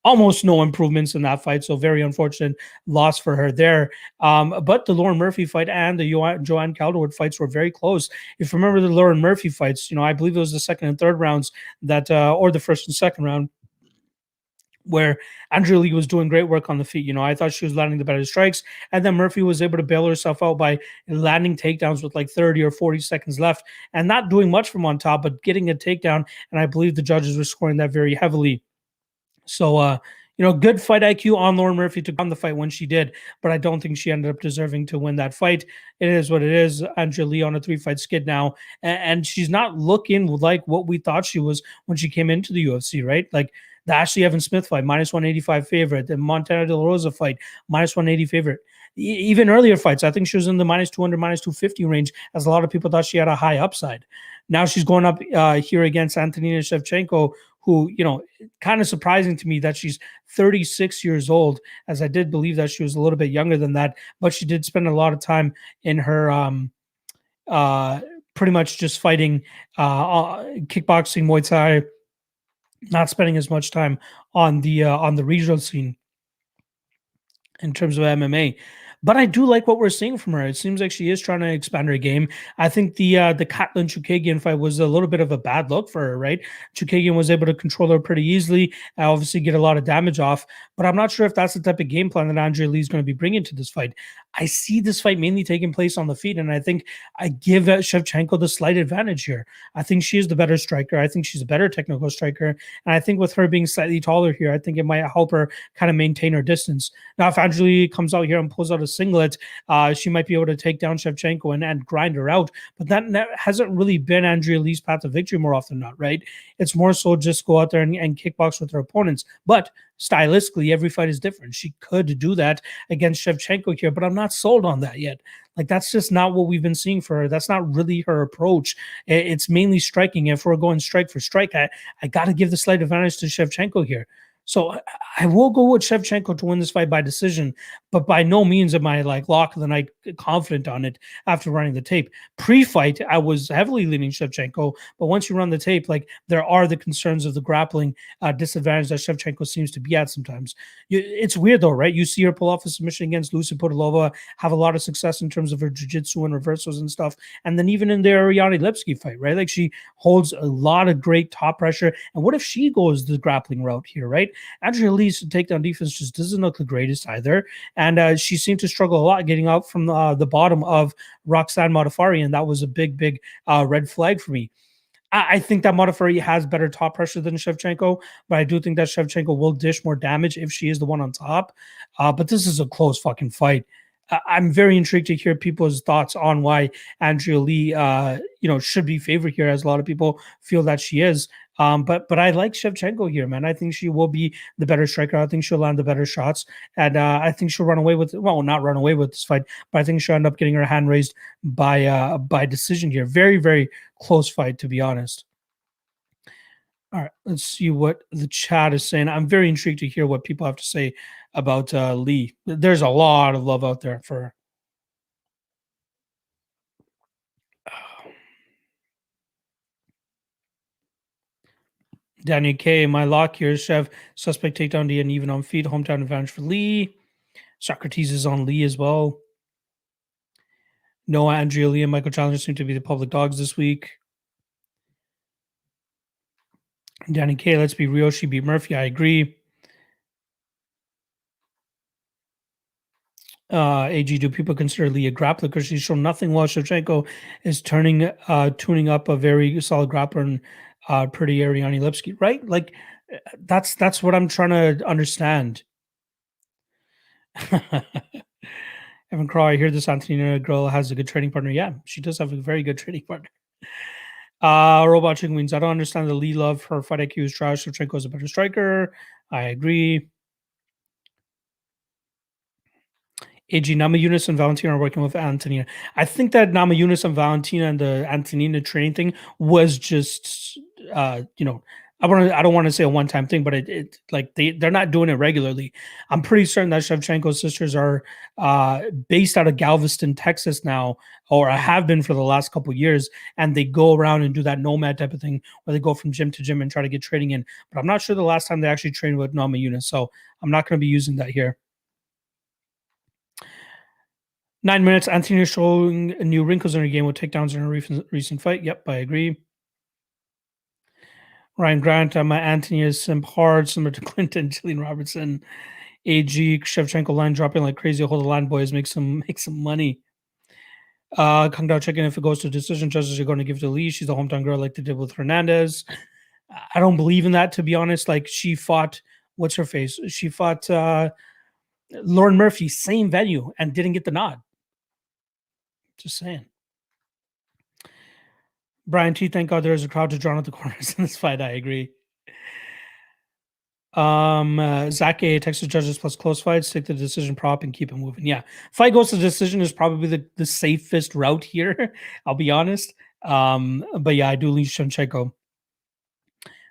almost no improvements in that fight. So very unfortunate loss for her there. But the Lauren Murphy fight and the Joanne Calderwood fights were very close. If you remember the Lauren Murphy fights, I believe it was the second and third rounds that, or the first and second round, where Andrea Lee was doing great work on the feet. I thought she was landing the better strikes. And then Murphy was able to bail herself out by landing takedowns with like 30 or 40 seconds left and not doing much from on top, but getting a takedown. And I believe the judges were scoring that very heavily. So, good fight IQ on Lauren Murphy to on the fight when she did, but I don't think she ended up deserving to win that fight. It is what it is. Andrea Lee on a 3-fight skid now, and she's not looking like what we thought she was when she came into the UFC, right? Like, the Ashley Evans Smith fight, minus 185 favorite. The Montana De La Rosa fight, minus 180 favorite. Even earlier fights, I think she was in the minus 200, minus 250 range, as a lot of people thought she had a high upside. Now she's going up here against Antonina Shevchenko, who, kind of surprising to me that she's 36 years old, as I did believe that she was a little bit younger than that, but she did spend a lot of time in her pretty much just fighting kickboxing, Muay Thai, not spending as much time on the regional scene in terms of MMA. But I do like what we're seeing from her. It seems like she is trying to expand her game. I think the Katlyn Chookagian fight was a little bit of a bad look for her, right? Chookagian was able to control her pretty easily, obviously get a lot of damage off, but I'm not sure if that's the type of game plan that Andrea Lee is going to be bringing to this fight. I see this fight mainly taking place on the feet, and I think I give Shevchenko the slight advantage here. I think she is the better striker. I think she's a better technical striker, and I think with her being slightly taller here, I think it might help her kind of maintain her distance. Now, if Angela comes out here and pulls out a singlet, she might be able to take down Shevchenko and grind her out. But that hasn't really been Andrea Lee's path to victory more often than not, right? It's more so just go out there and kickbox with her opponents. But stylistically, every fight is different. She could do that against Shevchenko here, but I'm not sold on that yet. Like, that's just not what we've been seeing for her. That's not really her approach. It's mainly striking. If we're going strike for strike, I got to give the slight advantage to Shevchenko here. So I will go with Shevchenko to win this fight by decision, but by no means am I like lock of the night confident on it after running the tape. Pre-fight, I was heavily leaning Shevchenko, but once you run the tape, like, there are the concerns of the grappling disadvantage that Shevchenko seems to be at sometimes. It's weird though, right? You see her pull off a submission against Lucy Podolova, have a lot of success in terms of her jiu-jitsu and reversals and stuff, and then even in the Ariane Lipsky fight, right? Like, she holds a lot of great top pressure, and what if she goes the grappling route here, right? Andrea Lee's takedown defense just doesn't look the greatest either. And she seemed to struggle a lot getting out from the bottom of Roxanne Modafferi, and that was a big red flag for me. I think that Modafferi has better top pressure than Shevchenko, but I do think that Shevchenko will dish more damage if she is the one on top. But this is a close fucking fight. I'm very intrigued to hear people's thoughts on why Andrea Lee, should be favored here, as a lot of people feel that she is. But I like Shevchenko here, man. I think she will be the better striker. I think she'll land the better shots, and I think she'll run away with. Well, not run away with this fight, but I think she'll end up getting her hand raised by decision here. Very, very close fight, to be honest. All right, let's see what the chat is saying. I'm very intrigued to hear what people have to say about Lee. There's a lot of love out there for her. Daniel K, my lock here is Chev. Suspect takedown D and even on feet. Hometown advantage for Lee. Socrates is on Lee as well. Noah, Andrea Lee, and Michael Chandler seem to be the public dogs this week. Danny K, let's be real. She beat Murphy. I agree. AG, do people consider Lee a grappler? Because she's shown nothing while Shevchenko is tuning up a very solid grappler and pretty Ariane Lipsky, right? Like, that's what I'm trying to understand. Evan Crow, I hear this Antonina girl has a good training partner. Yeah, she does have a very good training partner. Robot Chicken Wings, I don't understand the Lee love. Her fight IQ is trash. Shevchenko is a better striker. I agree. AG, Namajunas and Valentina are working with Antonina. I think that Namajunas and Valentina and the Antonina training thing was just, I don't want to say a one-time thing, but it like they're not doing it regularly. I'm pretty certain that Shevchenko's sisters are based out of Galveston, Texas now, or have been for the last couple of years, and they go around and do that nomad type of thing where they go from gym to gym and try to get training in. But I'm not sure the last time they actually trained with Namajunas, so I'm not going to be using that here. 9 minutes. Antonina showing new wrinkles in her game with takedowns in her recent fight. Yep, I agree. Ryan Grant, my Anthony is simp hard, similar to Clinton, Jillian Robertson. AG, Shevchenko line dropping like crazy. Hold the line, boys. Make some money. Kung Dao checking if it goes to decision. Judges are going to give to Lee. She's the hometown girl like they did with Hernandez. I don't believe in that, to be honest. Like, she fought, what's her face? She fought Lauren Murphy, same venue, and didn't get the nod. Just saying. Brian T, thank God there is a crowd to draw at the corners in this fight. I agree. Zach A, Texas judges plus close fights, take the decision prop and keep it moving. Yeah, fight goes to decision is probably the safest route here. I'll be honest. But yeah, I do lean Shevchenko.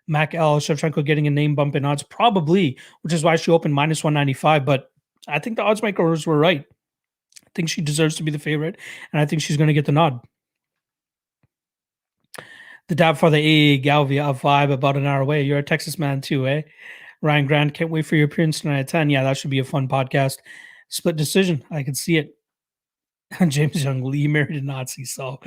Mac L, Shevchenko getting a name bump in odds, probably, which is why she opened minus 195. But I think the odds makers were right. I think she deserves to be the favorite, and I think she's going to get the nod. The dab for the AA Galvia, a vibe about an hour away. You're a Texas man too, eh? Ryan Grant, can't wait for your appearance tonight at 10. Yeah, that should be a fun podcast. Split decision. I can see it. James Young Lee married a Nazi, so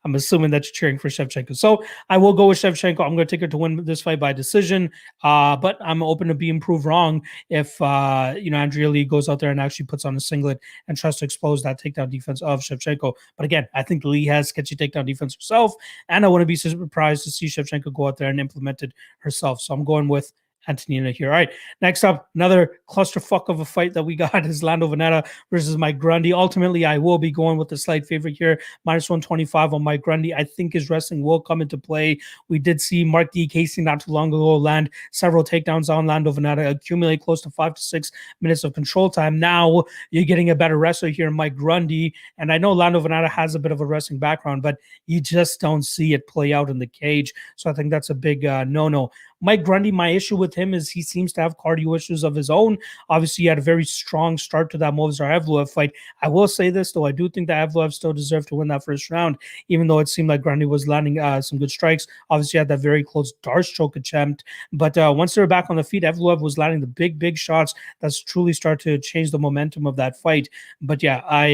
I'm assuming that you're cheering for Shevchenko. So I will go with Shevchenko. I'm going to take her to win this fight by decision, but I'm open to being proved wrong if Andrea Lee goes out there and actually puts on a singlet and tries to expose that takedown defense of Shevchenko. But again, I think Lee has sketchy takedown defense herself, and I wouldn't be surprised to see Shevchenko go out there and implement it herself. So I'm going with Antonina here. All right, next up, another clusterfuck of a fight that we got is Lando Vannata versus Mike Grundy. Ultimately, I will be going with the slight favorite here, minus 125 on Mike Grundy. I think his wrestling will come into play. We did see Mark D. Casey not too long ago land several takedowns on Lando Vannata, accumulate close to 5 to 6 minutes of control time. Now you're getting a better wrestler here, Mike Grundy. And I know Lando Vannata has a bit of a wrestling background, but you just don't see it play out in the cage. So I think that's a big no-no. Mike Grundy, my issue with him is he seems to have cardio issues of his own. Obviously, he had a very strong start to that Movsar Evloev fight. I will say this, though. I do think that Evloev still deserved to win that first round, even though it seemed like Grundy was landing some good strikes. Obviously, he had that very close Darce choke attempt. But once they were back on the feet, Evloev was landing the big shots that's truly started to change the momentum of that fight. But yeah, I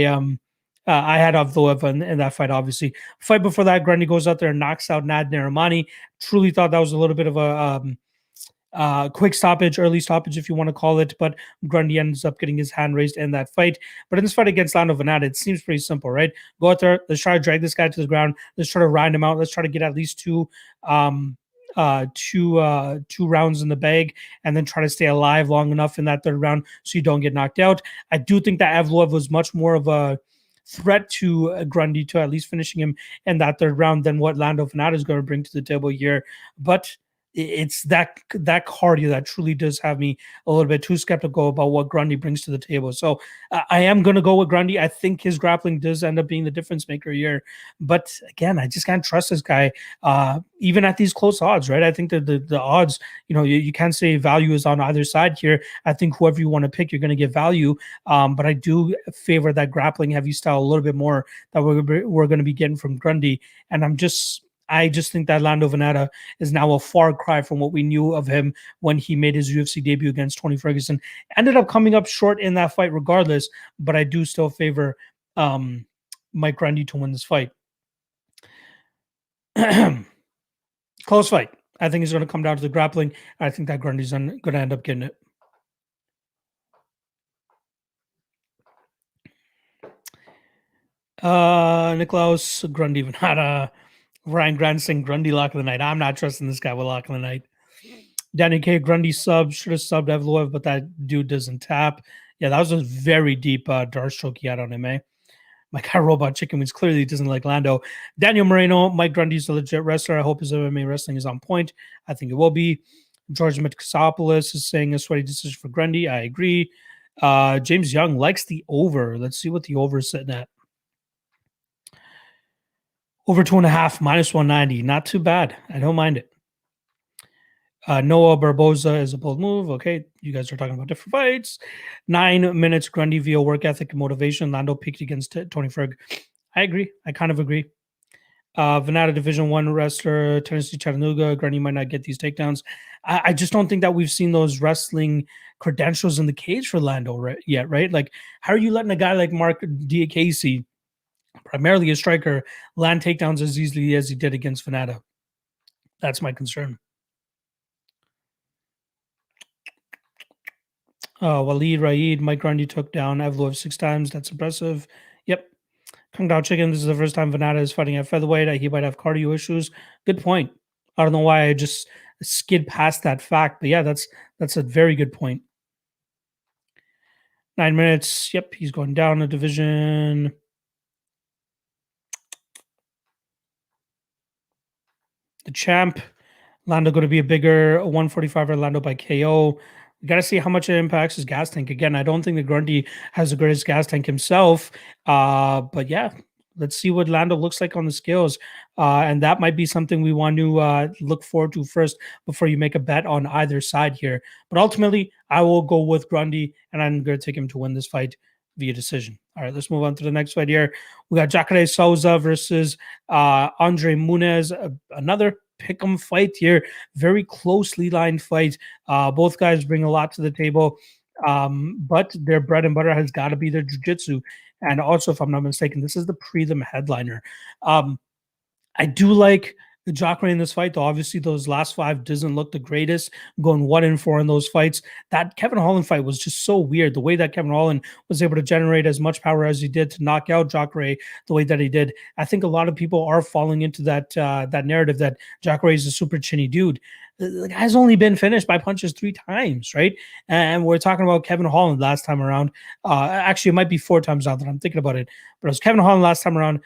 had Evloev in that fight, obviously. Fight before that, Grundy goes out there and knocks out Nad Narimani. Truly thought that was a little bit of a quick stoppage, early stoppage, if you want to call it, but Grundy ends up getting his hand raised in that fight. But in this fight against Lando Vannata, it seems pretty simple, right? Go out there, let's try to drag this guy to the ground, let's try to ride him out, let's try to get at least two rounds in the bag, and then try to stay alive long enough in that third round so you don't get knocked out. I do think that Evloev was much more of a threat to Grundy to at least finishing him in that third round than what Lando Vannata is going to bring to the table here. But it's that cardio that truly does have me a little bit too skeptical about what Grundy brings to the table. So I am going to go with Grundy. I think his grappling does end up being the difference maker here. But again, I just can't trust this guy, even at these close odds, right? I think that the odds, you can't say value is on either side here. I think whoever you want to pick, you're going to get value. But I do favor that grappling heavy style a little bit more that we're going to be getting from Grundy. And I just think that Lando Vannata is now a far cry from what we knew of him when he made his UFC debut against Tony Ferguson. Ended up coming up short in that fight regardless, but I do still favor Mike Grundy to win this fight. Close fight. I think it's going to come down to the grappling. I think that Grundy's going to end up getting it. Niklaus Grundy Vannata. Ryan Grant saying Grundy lock of the night. I'm not trusting this guy with lock of the night. Danny K. Grundy sub. Should have subbed Evloev, but that dude doesn't tap. Yeah, that was a very deep Darce choke he had on him, eh? My guy Robot Chicken Wings clearly doesn't like Lando. Daniel Moreno. Mike Grundy's a legit wrestler. I hope his MMA wrestling is on point. I think it will be. George Mitkosopoulos is saying a sweaty decision for Grundy. I agree. James Young likes the over. Let's see what the over is sitting at. Over 2.5, minus 190. Not too bad. I don't mind it. Noah Barboza is a bold move. Okay, you guys are talking about different fights. 9 minutes, Grundy via work ethic and motivation. Lando peaked against Tony Ferg. I agree. I kind of agree. Vannata Division 1 wrestler, Tennessee Chattanooga. Grundy might not get these takedowns. I just don't think that we've seen those wrestling credentials in the cage for Lando yet, right? Like, how are you letting a guy like Mark D. Casey, primarily a striker, land takedowns as easily as he did against Vannata? That's my concern. Waleed Raid, Mike Grundy took down Evloev 6 times. That's impressive. Yep. Kung Dao Chicken, this is the first time Vannata is fighting at featherweight. He might have cardio issues. Good point. I don't know why I just skid past that fact, but yeah, that's a very good point. 9 minutes. Yep, he's going down a division. The champ. Lando going to be a bigger 145er Lando by KO. We got to see how much it impacts his gas tank. Again, I don't think that Grundy has the greatest gas tank himself. But yeah, let's see what Lando looks like on the scales. And that might be something we want to look forward to first before you make a bet on either side here. But ultimately, I will go with Grundy, and I'm going to take him to win this fight via decision. All right, let's move on to the next fight here. We got Jacare Souza versus Andre Muniz, another pick'em fight here. Very closely lined fight. Both guys bring a lot to the table. But their bread and butter has got to be their jiu-jitsu. And also, if I'm not mistaken, this is the prelim headliner. I do like the Jacare in this fight, though. Obviously, those last 5 doesn't look the greatest, going 1-4 in those fights. That Kevin Holland fight was just so weird. The way that Kevin Holland was able to generate as much power as he did to knock out Jacare the way that he did. I think a lot of people are falling into that narrative that Jacare is a super chinny dude. The guy's only been finished by punches 3 times, right? And we're talking about Kevin Holland last time around. Actually, it might be 4 times now that I'm thinking about it. But it was Kevin Holland last time around.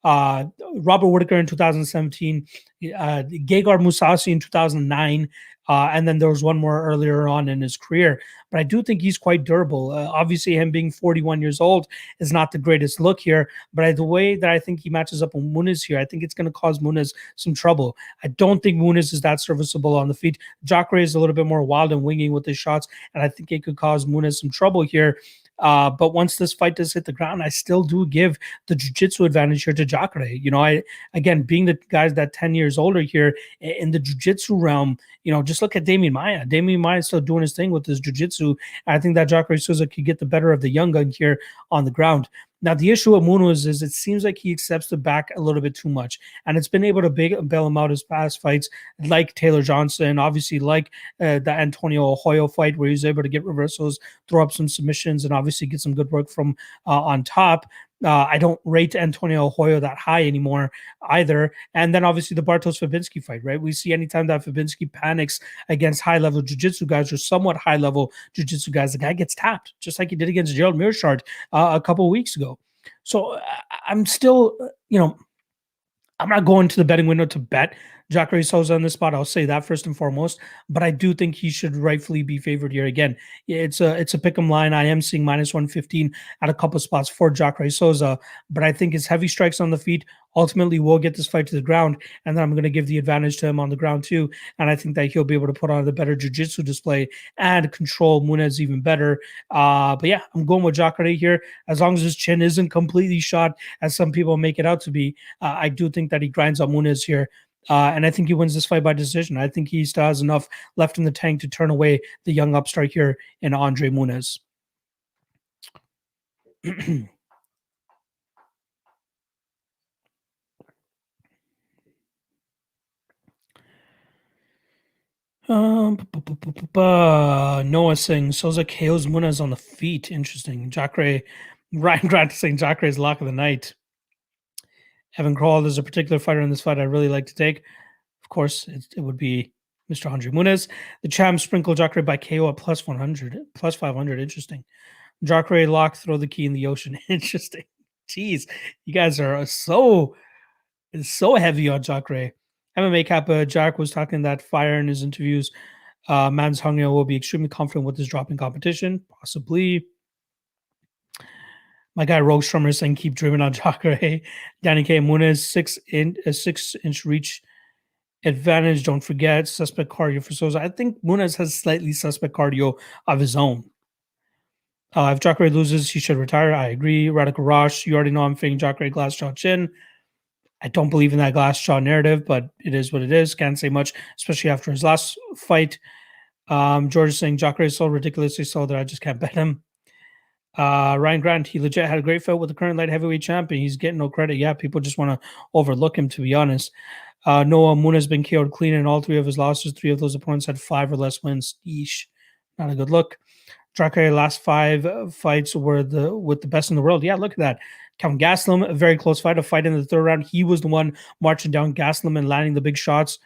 Robert Whitaker in 2017, Gegard Mousasi in 2009, and then there was one more earlier on in his career. But I do think he's quite durable. Obviously, him being 41 years old is not the greatest look here, but the way that I think he matches up with Muniz here, I think it's going to cause Muniz some trouble. I don't think Muniz is that serviceable on the feet. Jacare is a little bit more wild and winging with his shots, and I think it could cause Muniz some trouble here. But once this fight does hit the ground, I still do give the jiu-jitsu advantage here to Jacare. Again, being the guys that 10 years older here in the jiu-jitsu realm, just look at Damian Maia. Damian Maia is still doing his thing with his jiu-jitsu. I think that Jacare Souza could get the better of the young gun here on the ground. Now, the issue with Muniz is it seems like he accepts the back a little bit too much, and it's been able to bail him out his past fights, like Taylor Johnson, obviously like the Antonio Hoyo fight, where he was able to get reversals, throw up some submissions, and obviously get some good work from on top. I don't rate Antonio Hoyo that high anymore either. And then obviously the Bartosz Fabinski fight, right? We see anytime that Fabinski panics against high-level jiu-jitsu guys or somewhat high-level jiu-jitsu guys, the guy gets tapped, just like he did against Gerald Mearshart a couple of weeks ago. So I'm still, I'm not going to the betting window to bet Jacare Souza on this spot. I'll say that first and foremost, but I do think he should rightfully be favored here. Again, it's a pick 'em line. I am seeing -115 at a couple spots for Jacare Souza, but I think his heavy strikes on the feet ultimately will get this fight to the ground, and then I'm going to give the advantage to him on the ground too. And I think that he'll be able to put on the better jiu-jitsu display and control Muniz even better. But yeah, I'm going with Jacare here. As long as his chin isn't completely shot, as some people make it out to be, I do think that he grinds up Muniz here. And I think he wins this fight by decision. I think he still has enough left in the tank to turn away the young upstart here in Andre Muniz. Noah saying Souza KOs Muniz on the feet. Interesting. Jacare, Ryan Grant saying Jacare's lock of the night. Evan Crawl, there's a particular fighter in this fight I really like to take. Of course, it would be Mr. Andre Muniz. The champ sprinkled Jacare by KO at +100, +500. Interesting. Jacare lock, throw the key in the ocean. Interesting. Jeez, you guys are so heavy on Jacare. MMA Kappa Jack was talking that fire in his interviews. Mans Hungyo will be extremely confident with his dropping competition, possibly. My guy Rogue Strummer is saying keep driven on Jacare. Danny K. Muniz, 6-inch reach advantage. Don't forget suspect cardio for Souza. I think Muniz has slightly suspect cardio of his own. If Jacare loses, he should retire. I agree. Radical Rosh, you already know I'm fading Jacare glass jaw chin. I don't believe in that glass jaw narrative, but it is what it is. Can't say much, especially after his last fight. George is saying Jacare is so ridiculously so that I just can't bet him. Ryan Grant, he legit had a great fight with the current light heavyweight champion. He's getting no credit. Yeah, people just want to overlook him, to be honest. Noah Muniz has been KO'd clean in all 3 of his losses. 3 of those opponents had 5 or less wins. Yeesh. Not a good look. Jacare last 5 fights were with the best in the world. Yeah, look at that. Count Gaslam, a very close fight, a fight in the 3rd round. He was the one marching down Gaslam and landing the big shots.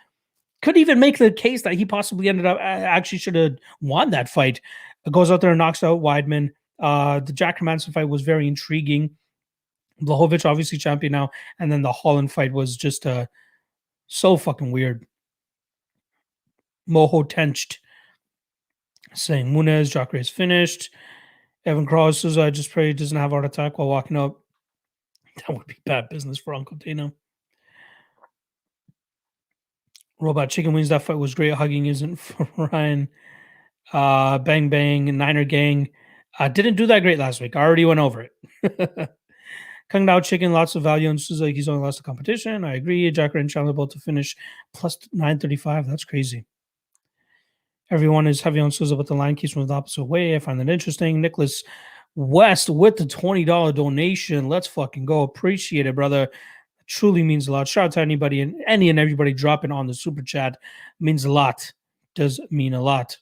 Could even make the case that he possibly ended up actually should have won that fight. Goes out there and knocks out Weidman. The Jack Hermanson fight was very intriguing. Blachowicz obviously champion now, and then the Holland fight was just so fucking weird. Moho Tenched saying Muniz, Jacare is finished. Evan Cross says, I just pray he doesn't have a heart attack while walking up. That would be bad business for Uncle Dana. Robot Chicken Wings, that fight was great. Hugging isn't for Ryan. Bang Bang, Niner Gang. Didn't do that great last week. I already went over it. Kung Dao Chicken, lots of value. And Souza, he's only lost the competition. I agree. Jacare and Chandler both to finish plus 935. That's crazy. Everyone is heavy on Souza, but the line keeps moving the opposite way. I find that interesting. Nicholas West with the $20 donation. Let's fucking go. Appreciate it, brother. It truly means a lot. Shout out to anybody and everybody dropping on the super chat. Means a lot. Does mean a lot.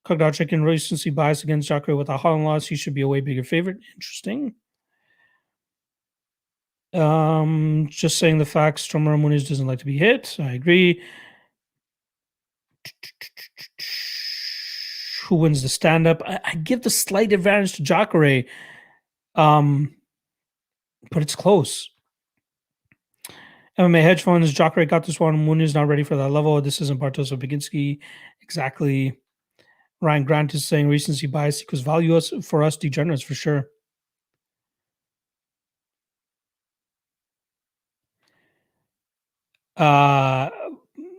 Cooked out chicken recency bias against Cachoeira with a Holland loss. He should be a way bigger favorite. Interesting. Just saying the facts. Muniz doesn't like to be hit. I agree. Who wins the stand-up? I give the slight advantage to Cachoeira. But it's close. MMA hedge funds. Cachoeira got this one. Muniz not ready for that level. This isn't Barboza Baginski. Exactly. Ryan Grant is saying recency bias equals value for us degenerates for sure.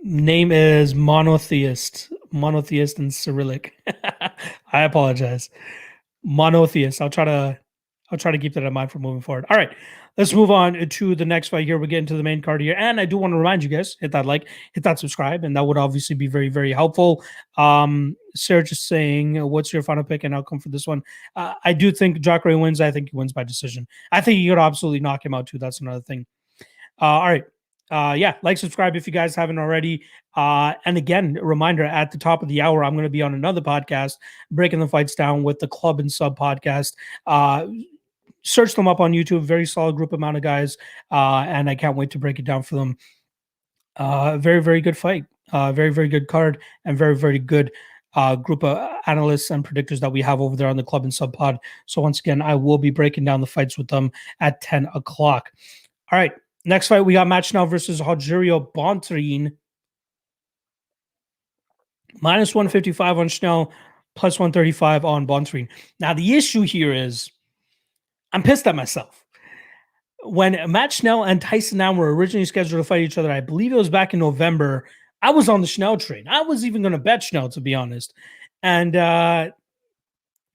Name is monotheist in Cyrillic. I apologize. Monotheist. I'll try to keep that in mind for moving forward. All right, let's move on to the next fight here. We're getting to the main card here, and I do want to remind you guys, hit that like, hit that subscribe, and that would obviously be very, very helpful. Sarah just saying, what's your final pick and outcome for this one? I do think Cachoeira wins. I think he wins by decision. I think he could absolutely knock him out too. That's another thing. All right. Yeah, like, subscribe if you guys haven't already. And again, reminder, at the top of the hour, I'm going to be on another podcast, breaking the fights down with the Club and Sub podcast. Search them up on YouTube. Very solid group amount of guys. And I can't wait to break it down for them. Very, very good fight. Very, very good card, and very, very good group of analysts and predictors that we have over there on the Club and Sub pod. So once again, I will be breaking down the fights with them at 10 o'clock. All right. Next fight, we got Matt Schnell versus Rogerio Bontorin. Minus 155 on Schnell, plus 135 on Bontorin. Now, the issue here is I'm pissed at myself. When Matt Schnell and Tyson Nam were originally scheduled to fight each other, I believe it was back in November, I was on the Schnell train. I was even going to bet Schnell, to be honest. And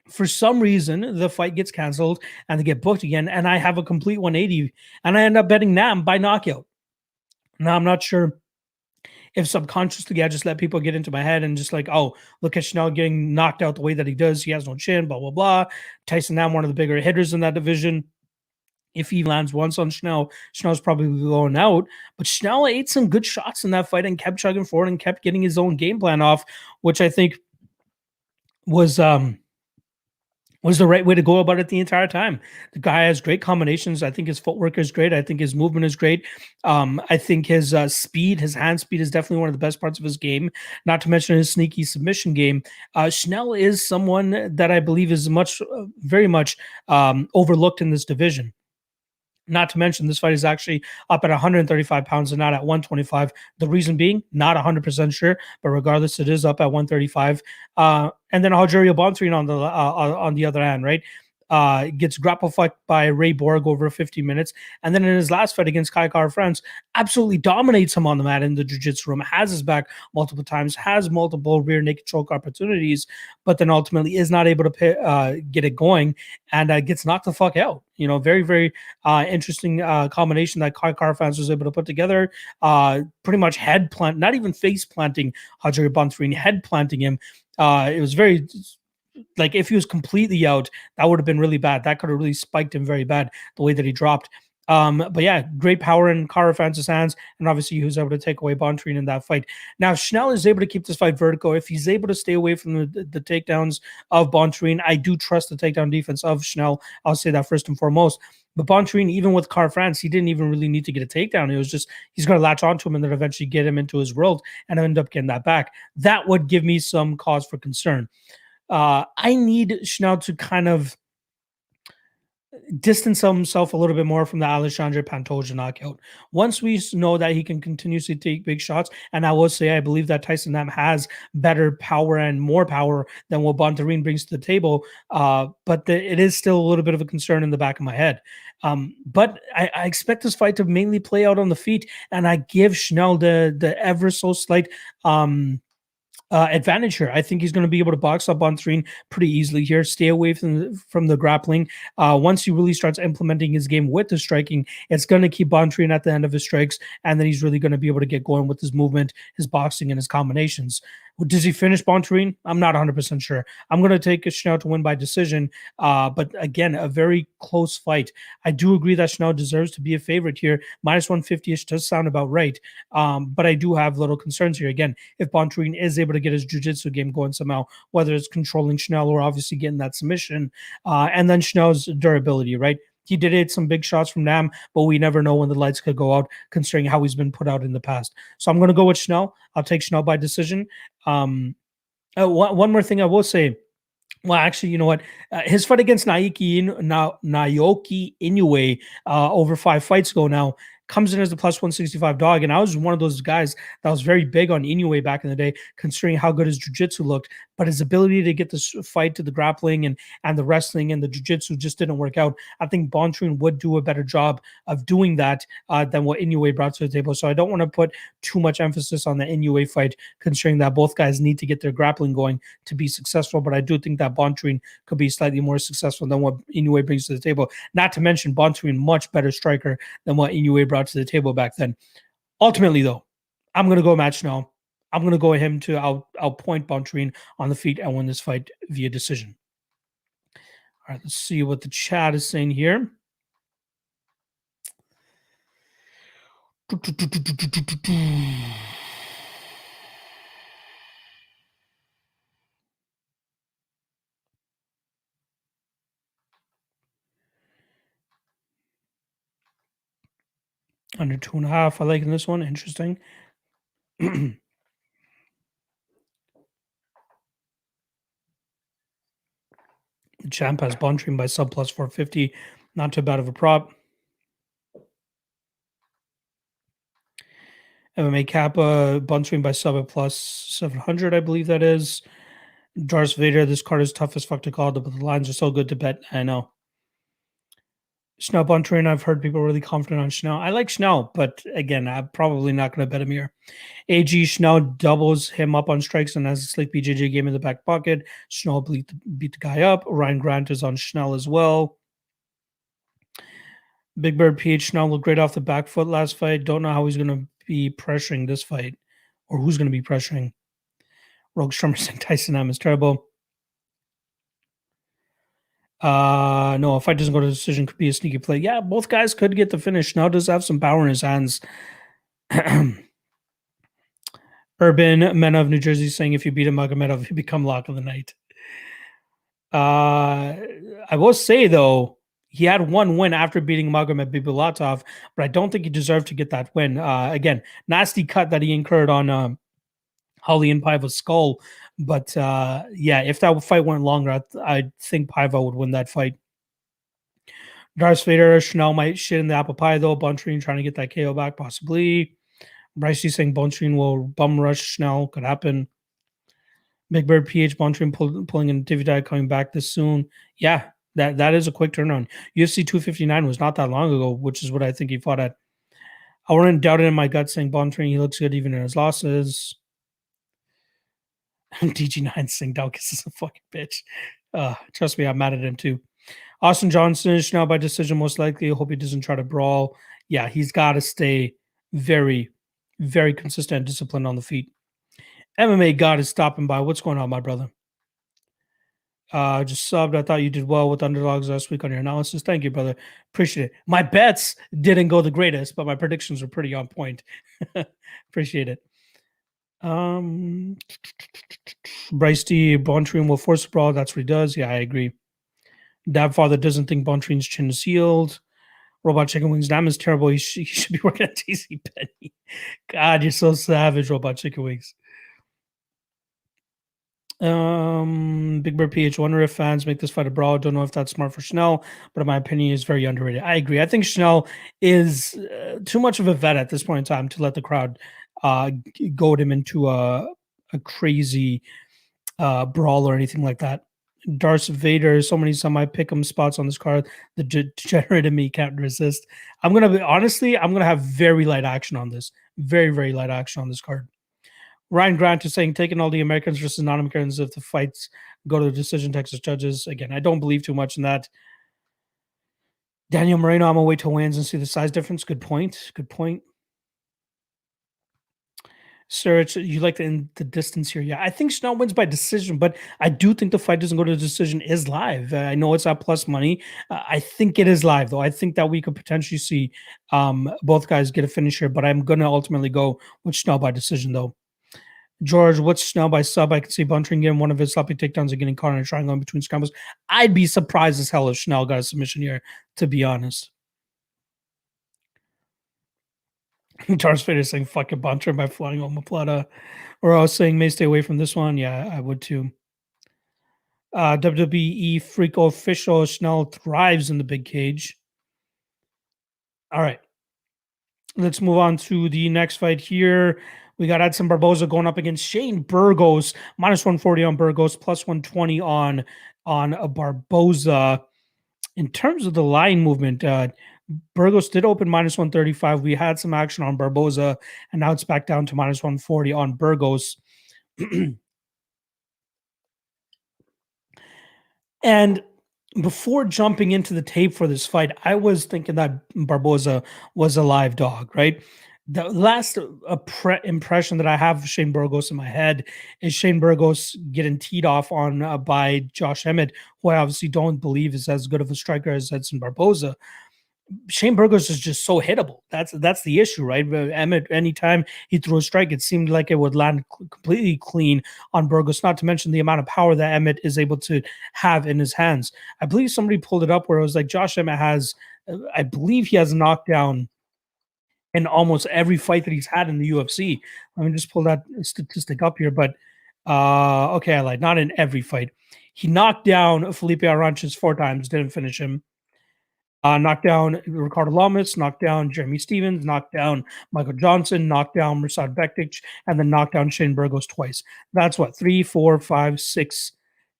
for some reason, the fight gets canceled and they get booked again, and I have a complete 180, and I end up betting Nam by knockout. Now, I'm not sure if subconsciously I just let people get into my head and just like, oh, look at Schnell getting knocked out the way that he does. He has no chin, blah, blah, blah. Tyson Nam, one of the bigger hitters in that division. If he lands once on Schnell, Schnell's probably going out. But Schnell ate some good shots in that fight and kept chugging forward and kept getting his own game plan off, which I think was the right way to go about it the entire time. The guy has great combinations. I think his footwork is great. I think his movement is great. I think his speed, his hand speed is definitely one of the best parts of his game, not to mention his sneaky submission game. Schnell is someone that I believe is very much overlooked in this division. Not to mention, this fight is actually up at 135 pounds and not at 125. The reason being, not 100% sure, but regardless, it is up at 135. And then Rogerio Bontorin on the other hand, right? Gets grapple fight by Ray Borg over 50 minutes. And then in his last fight against Kai Kara-France, absolutely dominates him on the mat in the jiu-jitsu room, has his back multiple times, has multiple rear naked choke opportunities, but then ultimately is not able to get it going and gets knocked the fuck out. You know, very, very interesting combination that Kai Kara-France was able to put together. Pretty much head plant, not even face planting Rogerio Bontorin, head planting him. It was very... like, if he was completely out, that would have been really bad. That could have really spiked him very bad, the way that he dropped. But yeah, great power in Kara-France's hands, and obviously he was able to take away Bontorin in that fight. Now, if Schnell is able to keep this fight vertical, if he's able to stay away from the takedowns of Bontorin, I do trust the takedown defense of Schnell. I'll say that first and foremost. But Bontorin, even with Kara-France, he didn't even really need to get a takedown. It was just, he's going to latch onto him and then eventually get him into his world and end up getting that back. That would give me some cause for concern. I need Schnell to kind of distance himself a little bit more from the Alexandre Pantoja knockout. Once we know that he can continuously take big shots, and I will say I believe that Tyson Nam has better power and more power than what Bontorin brings to the table, but it is still a little bit of a concern in the back of my head. But I expect this fight to mainly play out on the feet, and I give Schnell the ever so slight advantage here. I think he's going to be able to box up Bontorin pretty easily here, stay away from the grappling. Once he really starts implementing his game with the striking, it's going to keep Bontorin at the end of his strikes, and then he's really going to be able to get going with his movement, his boxing, and his combinations. Does he finish Bontorin? I'm not 100% sure. I'm going to take Schnell to win by decision. But again, a very close fight. I do agree that Schnell deserves to be a favorite here. Minus 150-ish does sound about right. But I do have little concerns here. Again, if Bontorin is able to get his jiu-jitsu game going somehow, whether it's controlling Schnell or obviously getting that submission, and then Schnell's durability, right? He did hit some big shots from Nam, but we never know when the lights could go out, considering how he's been put out in the past. So I'm going to go with Schnell. I'll take Schnell by decision. One more thing I will say. Well, actually, you know what? His fight against Naoki Inoue over 5 fights ago now comes in as the plus 165 dog. And I was one of those guys that was very big on Inoue back in the day, considering how good his jiu-jitsu looked. But his ability to get this fight to the grappling and the wrestling and the jiu-jitsu just didn't work out. I think Bontorin would do a better job of doing that than what Inoue brought to the table. So I don't want to put too much emphasis on the Inoue fight, considering that both guys need to get their grappling going to be successful. But I do think that Bontorin could be slightly more successful than what Inoue brings to the table. Not to mention Bontorin, much better striker than what Inoue brought to the table back then. Ultimately, though, I'm going to go match now. I'm going to go him to outpoint Bontorin on the feet and win this fight via decision. All right, let's see what the chat is saying here. Under 2.5. I like this one. Interesting. The champ has Bontorin by sub plus 450. Not too bad of a prop. MMA Kappa, Bontorin by sub at plus 700, I believe that is. Darth Vader, this card is tough as fuck to call, but the lines are so good to bet. I know. Schnell Bontorin, I've heard people really confident on Schnell. I like Schnell, but again, I'm probably not going to bet him here. AG Schnell doubles him up on strikes and has a slick BJJ game in the back pocket. Schnell beat the guy up. Ryan Grant is on Schnell as well. Big Bird PH Schnell looked great off the back foot last fight. Don't know how he's going to be pressuring this fight or who's going to be pressuring. Rogue Strummer saying Tyson M is terrible. No, if fight doesn't go to decision, could be a sneaky play. Yeah, both guys could get the finish. Now does have some power in his hands. Urban Men of New Jersey saying if you beat Magomedov, you become lock of the night. I will say though, he had one win after beating Magomed Bibulatov, but I don't think he deserved to get that win. Again, nasty cut that he incurred on Holly and Paiva's skull. But yeah, if that fight went longer, I think Paiva would win that fight. Darth Vader, Schnell might shit in the apple pie though. Bontorin trying to get that KO back, possibly. Bryce saying Bontorin will bum rush Schnell, could happen. Big Bird PH Bontorin pulling in Dividai coming back this soon. Yeah, that is a quick turnaround. UFC 259 was not that long ago, which is what I think he fought at. I wouldn't doubt it in my gut saying Bontorin, he looks good even in his losses. DG9 saying Dalkis is a fucking bitch. Trust me, I'm mad at him too. Austin Johnson is now by decision most likely. I hope he doesn't try to brawl. Yeah, he's got to stay very, very consistent and disciplined on the feet. MMA God is stopping by. What's going on, my brother? Just subbed. I thought you did well with underdogs last week on your analysis. Thank you, brother. Appreciate it. My bets didn't go the greatest, but my predictions were pretty on point. Appreciate it. Bryce D. Bontorin will force a brawl. That's what he does. Yeah, I agree. Dabfather doesn't think Bontorin's chin is healed. Robot Chicken Wings. Damn is terrible. He should be working at TC Penny. God, you're so savage, Robot Chicken Wings. Big Bird PH. Wonder if fans make this fight a brawl. Don't know if that's smart for Schnell, but in my opinion, is very underrated. I agree. I think Schnell is too much of a vet at this point in time to let the crowd goad him into a crazy brawl or anything like that. Darth Vader, so many semi-pick'em spots on this card. The degenerate in me can't resist. I'm gonna have very light action on this. Very, very light action on this card. Ryan Grant is saying taking all the Americans versus non-Americans if the fights go to decision Texas judges. Again, I don't believe too much in that. Daniel Moreno, I'm gonna wait till wins and see the size difference. Good point. Good point. Sir, you like the distance here. Yeah, I think Schnell wins by decision, but I do think the fight doesn't go to decision is live. I know it's at plus money. I think it is live, though. I think that we could potentially see both guys get a finish here, but I'm going to ultimately go with Schnell by decision, though. George, what's Schnell by sub? I can see Bontorin getting one of his sloppy takedowns and getting caught in a triangle in between scrambles. I'd be surprised as hell if Schnell got a submission here, to be honest. George Fader saying fucking Bontorin by flying on Plata. Or I was saying may stay away from this one. Yeah, I would too. WWE Freak official Schnell thrives in the big cage. All right. Let's move on to the next fight here. We got Edson Barboza going up against Shane Burgos, minus 140 on Burgos, plus 120 on a Barboza. In terms of the line movement, Burgos did open minus 135. We had some action on Barboza, and now it's back down to minus 140 on Burgos. And before jumping into the tape for this fight, I was thinking that Barboza was a live dog, right? The last impression that I have of Shane Burgos in my head is Shane Burgos getting teed off on by Josh Emmett, who I obviously don't believe is as good of a striker as Edson Barboza. Shane Burgos is just so hittable. That's the issue, right? Emmett, anytime he threw a strike, it seemed like it would land completely clean on Burgos. Not to mention the amount of power that Emmett is able to have in his hands. I believe somebody pulled it up where it was like Josh Emmett has, I believe he has a knockdown in almost every fight that he's had in the UFC. Let me just pull that statistic up here. But okay, I lied. Not in every fight. He knocked down Felipe Aranches 4 times, didn't finish him. Knocked down Ricardo Lamas, knocked down Jeremy Stevens, knocked down Michael Johnson, knocked down Mirsad Bektic, and then knocked down Shane Burgos twice. That's what, 3, 4, 5, 6,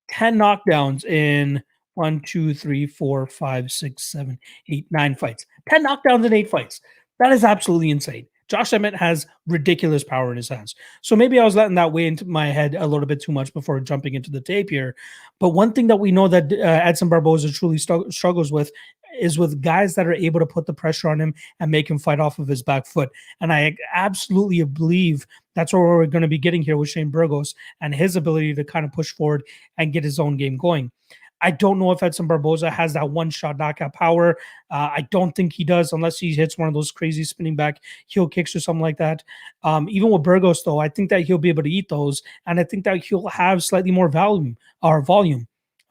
10 knockdowns in 1, 2, 3, 4, 5, 6, 7, 8, 9 fights. 10 knockdowns in 8 fights. That is absolutely insane. Josh Emmett has ridiculous power in his hands. So maybe I was letting that weigh into my head a little bit too much before jumping into the tape here. But one thing that we know that Edson Barboza truly struggles with is with guys that are able to put the pressure on him and make him fight off of his back foot. And I absolutely believe that's what we're going to be getting here with Shane Burgos and his ability to kind of push forward and get his own game going. I don't know if Edson Barboza has that one-shot knockout power. I don't think he does unless he hits one of those crazy spinning back heel kicks or something like that. Even with Burgos, though, I think that he'll be able to eat those, and I think that he'll have slightly more volume.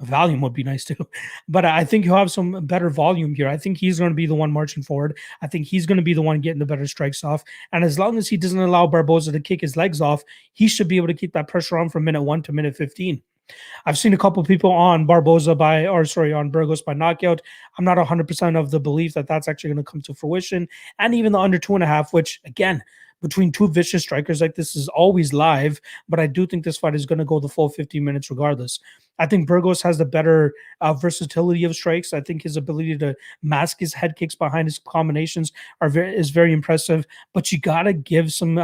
Volume would be nice too, but I think he'll have some better volume here. I think he's going to be the one marching forward. I think he's going to be the one getting the better strikes off. And as long as he doesn't allow Barboza to kick his legs off, he should be able to keep that pressure on from minute 1 to minute 15. I've seen a couple of people on on Burgos by knockout. I'm not 100% of the belief that that's actually going to come to fruition. And even the under 2.5, which again, between two vicious strikers like this is always live, but I do think this fight is going to go the full 15 minutes regardless. I think Burgos has the better versatility of strikes. I think his ability to mask his head kicks behind his combinations is very impressive, but you got to give some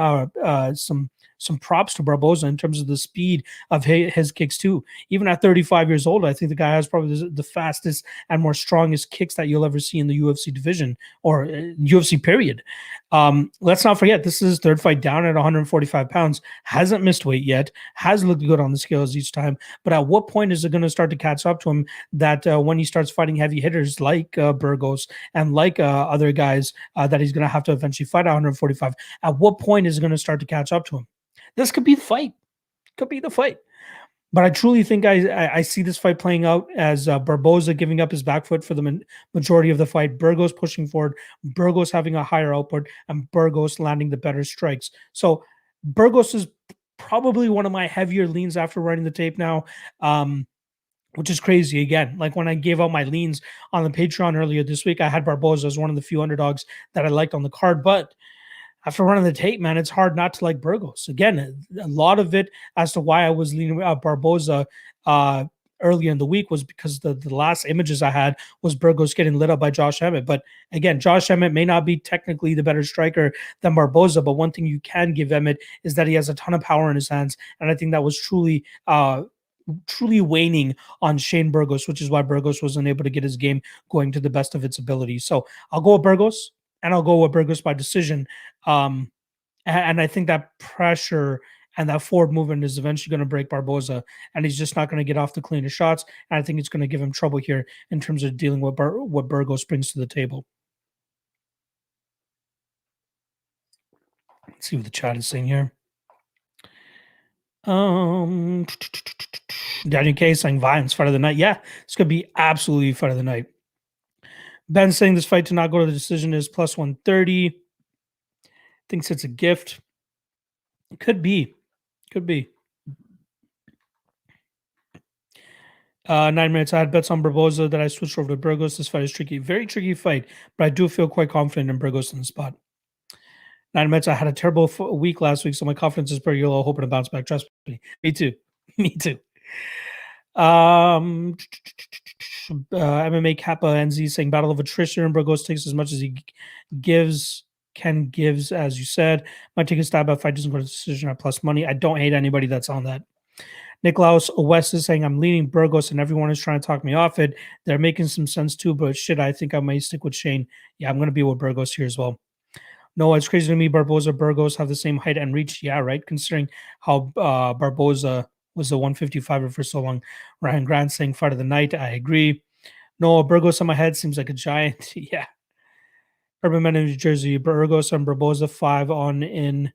props to Barboza in terms of the speed of his kicks too. Even at 35 years old, I think the guy has probably the fastest and more strongest kicks that you'll ever see in the UFC division or UFC period. Let's not forget, this is his 3rd fight down at 145 pounds, hasn't missed weight yet, has looked good on the scales each time. But at what point is it going to start to catch up to him that when he starts fighting heavy hitters like Burgos and like other guys that he's going to have to eventually fight at 145, at what point is it going to start to catch up to him? This could be the fight. Could be the fight. But I truly think I see this fight playing out as Barboza giving up his back foot for the majority of the fight, Burgos pushing forward, Burgos having a higher output, and Burgos landing the better strikes. So Burgos is probably one of my heavier leans after running the tape now, which is crazy. Again, like when I gave out my leans on the Patreon earlier this week, I had Barboza as one of the few underdogs that I liked on the card, but after running the tape, man, it's hard not to like Burgos. Again, a lot of it as to why I was leaning Barboza earlier in the week was because the last images I had was Burgos getting lit up by Josh Emmett. But again, Josh Emmett may not be technically the better striker than Barboza, but one thing you can give Emmett is that he has a ton of power in his hands. And I think that was truly waning on Shane Burgos, which is why Burgos wasn't able to get his game going to the best of its ability. So I'll go with Burgos. And I'll go with Burgos by decision. And And I think that pressure and that forward movement is eventually going to break Barboza, and he's just not going to get off the cleanest shots. And I think it's going to give him trouble here in terms of dealing with what Burgos brings to the table. Let's see what the chat is saying here. Daniel K saying violence fight of the night. Yeah, it's gonna be absolutely fight of the night. Ben saying this fight to not go to the decision is plus 130. Thinks it's a gift. It could be. Could be. 9 minutes. I had bets on Barboza that I switched over to Burgos. This fight is tricky. Very tricky fight, but I do feel quite confident in Burgos in the spot. 9 minutes. I had a terrible week last week, so my confidence is pretty low, hoping to bounce back. Trust me. Me too. Me too. MMA Kappa NZ saying battle of attrition. Burgos takes as much as he gives. Ken gives, as you said. Might take a stab at fight doesn't go to decision at plus money. I don't hate anybody that's on that. Niklaus West is saying I'm leaning Burgos and everyone is trying to talk me off it. They're making some sense too, but shit, I think I might stick with Shane. Yeah, I'm going to be with Burgos here as well. No, it's crazy to me. Barboza, Burgos have the same height and reach. Yeah, right. Considering how Barboza was a 155er for so long. Ryan Grant saying fight of the night. I agree. No, Burgos on my head seems like a giant. Yeah. Urban Men in New Jersey. Burgos and Barboza 5 on in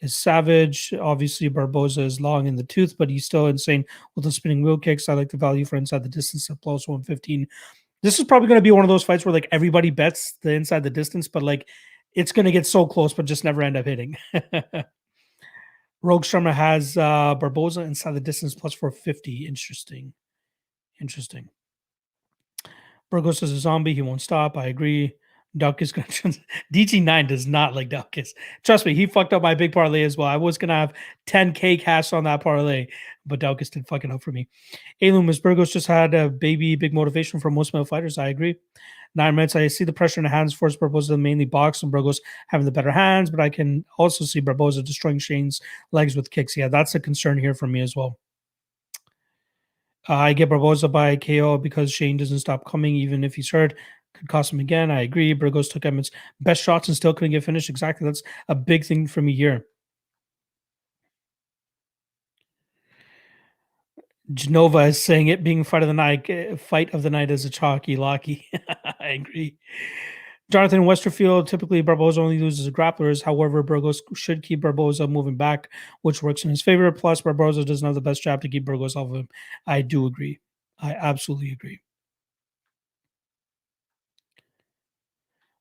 is savage. Obviously, Barboza is long in the tooth, but he's still insane with the spinning wheel kicks. I like the value for inside the distance at plus 115. This is probably going to be one of those fights where like everybody bets the inside the distance, but like it's going to get so close, but just never end up hitting. Rogue Strummer has Barboza inside the distance plus 450. Interesting. Burgos is a zombie. He won't stop. I agree. Daukus going to DG9 does not like Daukus. Trust me, he fucked up my big parlay as well. I was going to have 10K cash on that parlay, but Daukus did fuck it up for me. Alumis Burgos just had a big motivation for most male fighters. I agree. 9 minutes. I see the pressure in the hands force Barboza mainly box and Burgos having the better hands, but I can also see Barboza destroying Shane's legs with kicks. Yeah, that's a concern here for me as well. I get Barboza by KO because Shane doesn't stop coming even if he's hurt. Could cost him again. I agree. Burgos took Emmett's best shots and still couldn't get finished. Exactly. That's a big thing for me here. Genova is saying it being fight of the night is a chalky locky. I agree. Jonathan Westerfield, typically Barboza only loses grapplers. However, Burgos should keep Barboza moving back, which works in his favor. Plus, Barboza doesn't have the best jab to keep Burgos off of him. I do agree. I absolutely agree.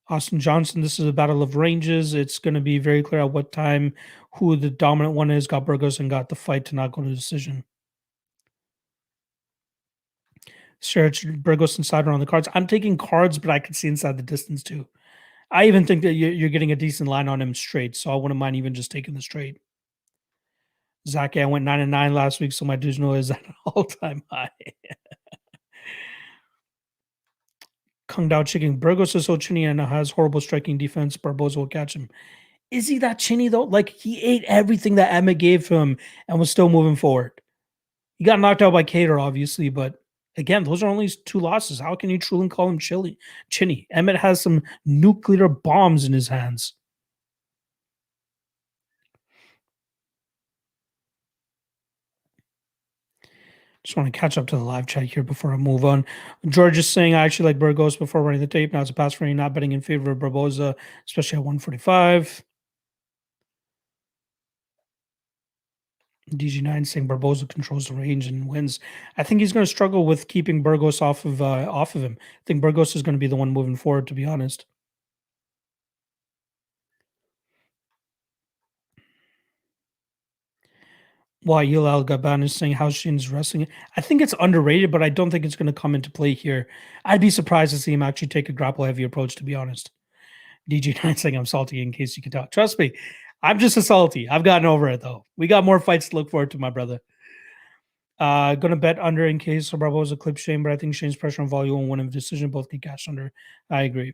Austin Johnson, this is a battle of ranges. It's going to be very clear at what time who the dominant one is. Got Burgos and got the fight to not go to decision. Search Burgos insider on the cards. I'm taking cards, but I can see inside the distance too. I even think that you're getting a decent line on him straight, so I wouldn't mind even just taking the straight. Zaki, I went 9-9 last week, so my Dujno is at an all-time high. Kung Dao Chicken. Burgos is so chinny and has horrible striking defense. Barboza will catch him. Is he that chinny though? Like he ate everything that Emma gave him and was still moving forward. He got knocked out by Cater, obviously, but again, those are only 2 losses. How can you truly call him chinny? Emmett has some nuclear bombs in his hands. Just want to catch up to the live chat here before I move on. George is saying, I actually like Burgos before running the tape. Now it's a pass for me, not betting in favor of Barboza, especially at 145. DG9 saying Barboza controls the range and wins. I think he's going to struggle with keeping Burgos off of him. I think Burgos is going to be the one moving forward, to be honest. Why Yulal Gaban is saying how Shane's wrestling. I think it's underrated, but I don't think it's going to come into play here. I'd be surprised to see him actually take a grapple heavy approach, to be honest. DG9 saying I'm salty in case you can tell. Trust me, I'm just a salty. I've gotten over it though. We got more fights to look forward to, my brother. Gonna bet under in case Barboza clip Shane, but I think Shane's pressure on volume and win a decision both can catch under. I agree.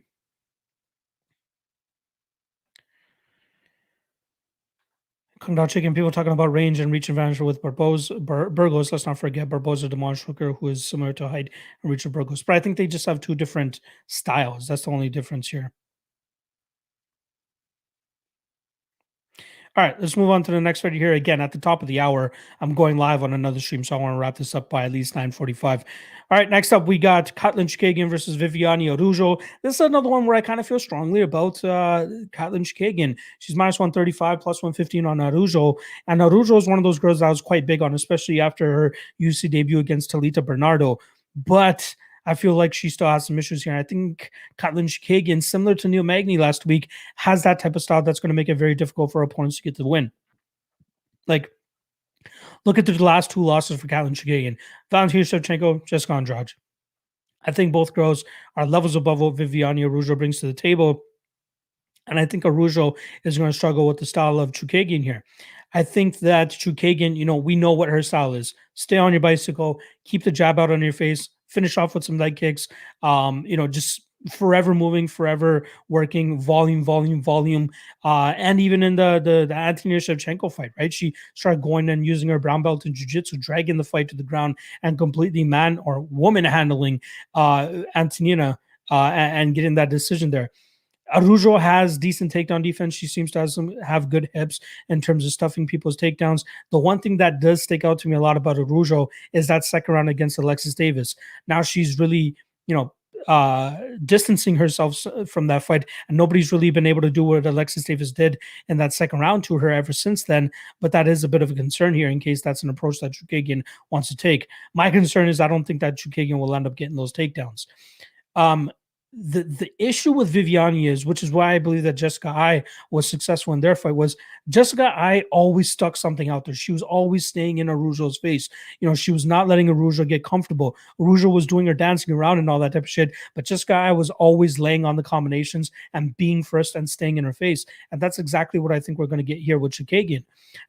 Kung Chicken, people talking about range and reach advantage with Burgos. Let's not forget Barboza Demonge Hooker, who is similar to height and reach of Burgos. But I think they just have 2 different styles. That's the only difference here. All right, let's move on to the next fight here. Again, at the top of the hour, I'm going live on another stream, so I want to wrap this up by at least 9:45. All right, next up, we got Katlyn Chookagian versus Viviane Araujo. This is another one where I kind of feel strongly about Katlyn Chookagian. She's minus 135, plus 115 on Araujo. And Araujo is one of those girls that I was quite big on, especially after her UFC debut against Talita Bernardo. But I feel like she still has some issues here. I think Katlyn Chookagian, similar to Neil Magny last week, has that type of style that's going to make it very difficult for opponents to get the win. Like, look at the last two losses for Katlyn Chookagian. Valentina Shevchenko, Jessica Andrade. I think both girls are levels above what Viviane Araujo brings to the table. And I think Araujo is going to struggle with the style of Chookagian here. I think that Chookagian, we know what her style is. Stay on your bicycle, keep the jab out on your face, finish off with some leg kicks, just forever moving, forever working, volume. And even in the Antonia Shevchenko fight, right? She started going and using her brown belt in jiu-jitsu, dragging the fight to the ground and completely man or woman handling Antonina and getting that decision there. Araujo has decent takedown defense. She seems to have good hips in terms of stuffing people's takedowns. The one thing that does stick out to me a lot about Araujo is that second round against Alexis Davis. Now she's really, distancing herself from that fight, and nobody's really been able to do what Alexis Davis did in that second round to her ever since then. But that is a bit of a concern here in case that's an approach that Chookagian wants to take. My concern is I don't think that Chookagian will end up getting those takedowns. The issue with Viviane is, which is why I believe that Jessica Eye was successful in their fight, was Jessica Eye always stuck something out there. She was always staying in Araujo's face. She was not letting Araujo get comfortable. Araujo was doing her dancing around and all that type of shit, but Jessica Eye was always laying on the combinations and being first and staying in her face. And that's exactly what I think we're going to get here with Chookagian.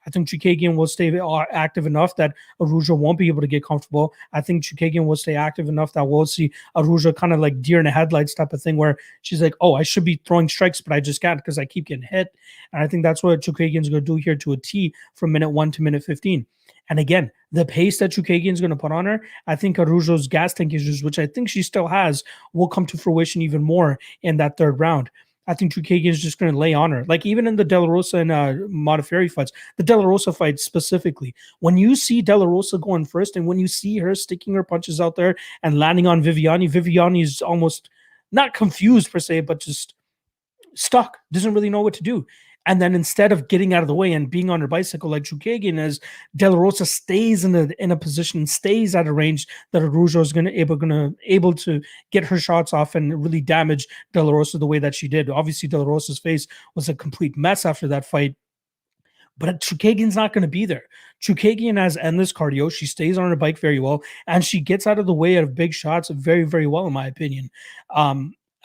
I think Chookagian will stay active enough that Araujo won't be able to get comfortable. I think Chookagian will stay active enough that we'll see Araujo kind of like deer in the headlights type of thing, where she's like, oh, I should be throwing strikes, but I just can't because I keep getting hit. And I think that's what Chookagian's going to do here to a T from minute 1 to minute 15. And again, the pace that Chookagian's going to put on her, I think Araujo's gas tank issues, which I think she still has, will come to fruition even more in that third round. I think Chookagian is just going to lay on her. Like even in the De La Rosa and Modafferi fights, the De La Rosa fight specifically, when you see De La Rosa going first and when you see her sticking her punches out there and landing on Viviane is almost not confused per se, but just stuck, doesn't really know what to do. And then instead of getting out of the way and being on her bicycle like Chookagian is, De La Rosa stays in a position, stays at a range that Araujo is able to get her shots off and really damage De La Rosa the way that she did. Obviously, De La Rosa's face was a complete mess after that fight. But Chookagian's not going to be there. Chookagian has endless cardio. She stays on her bike very well, and she gets out of the way of big shots very, very well, in my opinion.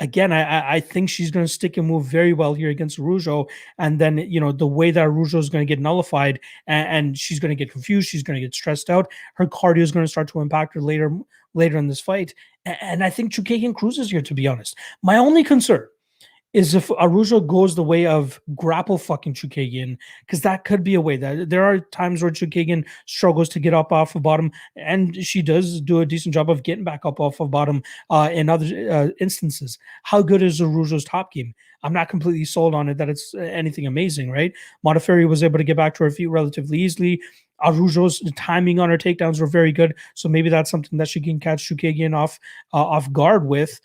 Again, I think she's going to stick and move very well here against Araujo. And then, the way that Araujo is going to get nullified and she's going to get confused, she's going to get stressed out. Her cardio is going to start to impact her later in this fight. And I think Chookagian cruises here, to be honest. My only concern is if Araujo goes the way of grapple fucking Chookagian, because that could be a way. That there are times where Chookagian struggles to get up off the bottom, and she does do a decent job of getting back up off the bottom in other instances. How good is Araujo's top game? I'm not completely sold on it that it's anything amazing, right? Modafferi was able to get back to her feet relatively easily. Araujo's timing on her takedowns were very good, so maybe that's something that she can catch Chookagian off guard with.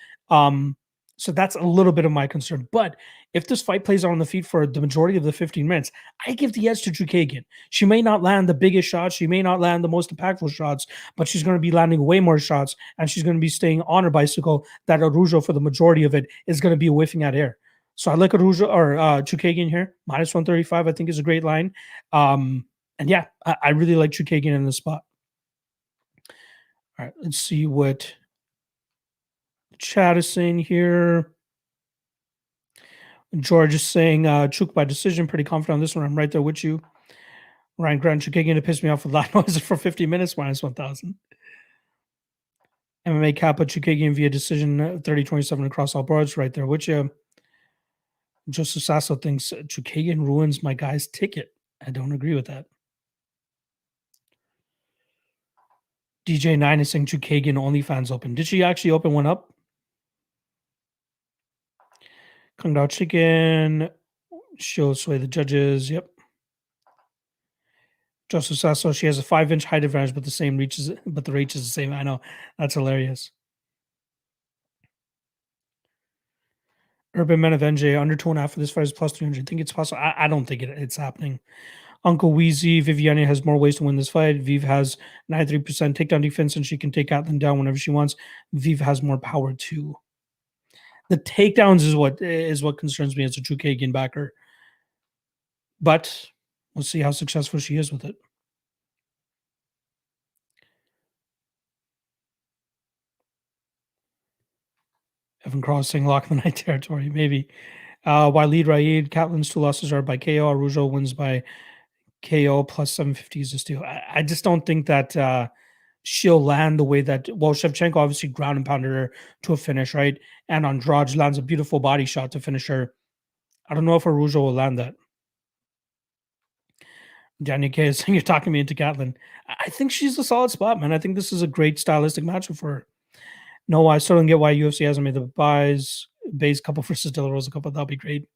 So that's a little bit of my concern. But if this fight plays out on the feet for the majority of the 15 minutes, I give the edge to Chookagian. She may not land the biggest shots. She may not land the most impactful shots, but she's going to be landing way more shots, and she's going to be staying on her bicycle that Araujo, for the majority of it, is going to be whiffing at air. So I like Araujo or Chookagian here. Minus 135, I think, is a great line. And yeah, I really like Chookagian in this spot. All right, let's see what chat is saying here. George is saying Chook by decision, pretty confident on this one. I'm right there with you. Ryan Grant, Chookagian to piss me off with loud noises for 50 minutes, minus 1,000. MMA Kappa, Chookagian via decision, 30-27 across all boards, right there with you. Joseph Sasso thinks Chookagian ruins my guy's ticket. I don't agree with that. DJ9 is saying Chookagian OnlyFans open. Did she actually open one up? Kung Dao Chicken. She'll sway the judges. Yep. Joseph says so. She has a 5-inch height advantage, but the reach is the same. I know, that's hilarious. Urban Men of NJ under 2.5 for this fight is plus 300. I think it's possible. I don't think it's happening. Uncle Wheezy, Viviane has more ways to win this fight. Viv has 93% takedown defense, and she can take Atlan down whenever she wants. Viv has more power too. The takedowns is what concerns me as a Chookagian backer. But we'll see how successful she is with it. Evan Cross saying lock in the night territory, maybe. Waleed Raid, Catlin's 2 losses are by KO. Araujo wins by KO plus 750 is a steal. I just don't think that she'll land the way that, well, Shevchenko obviously ground and pounded her to a finish, right? And Andrade lands a beautiful body shot to finish her. I don't know if Araujo will land that. Daniel K is saying you're talking me into Catlin. I think she's a solid spot, man. I think this is a great stylistic matchup for her. No, I still don't get why UFC hasn't made the base couple versus De La Rosa couple. That'll be great.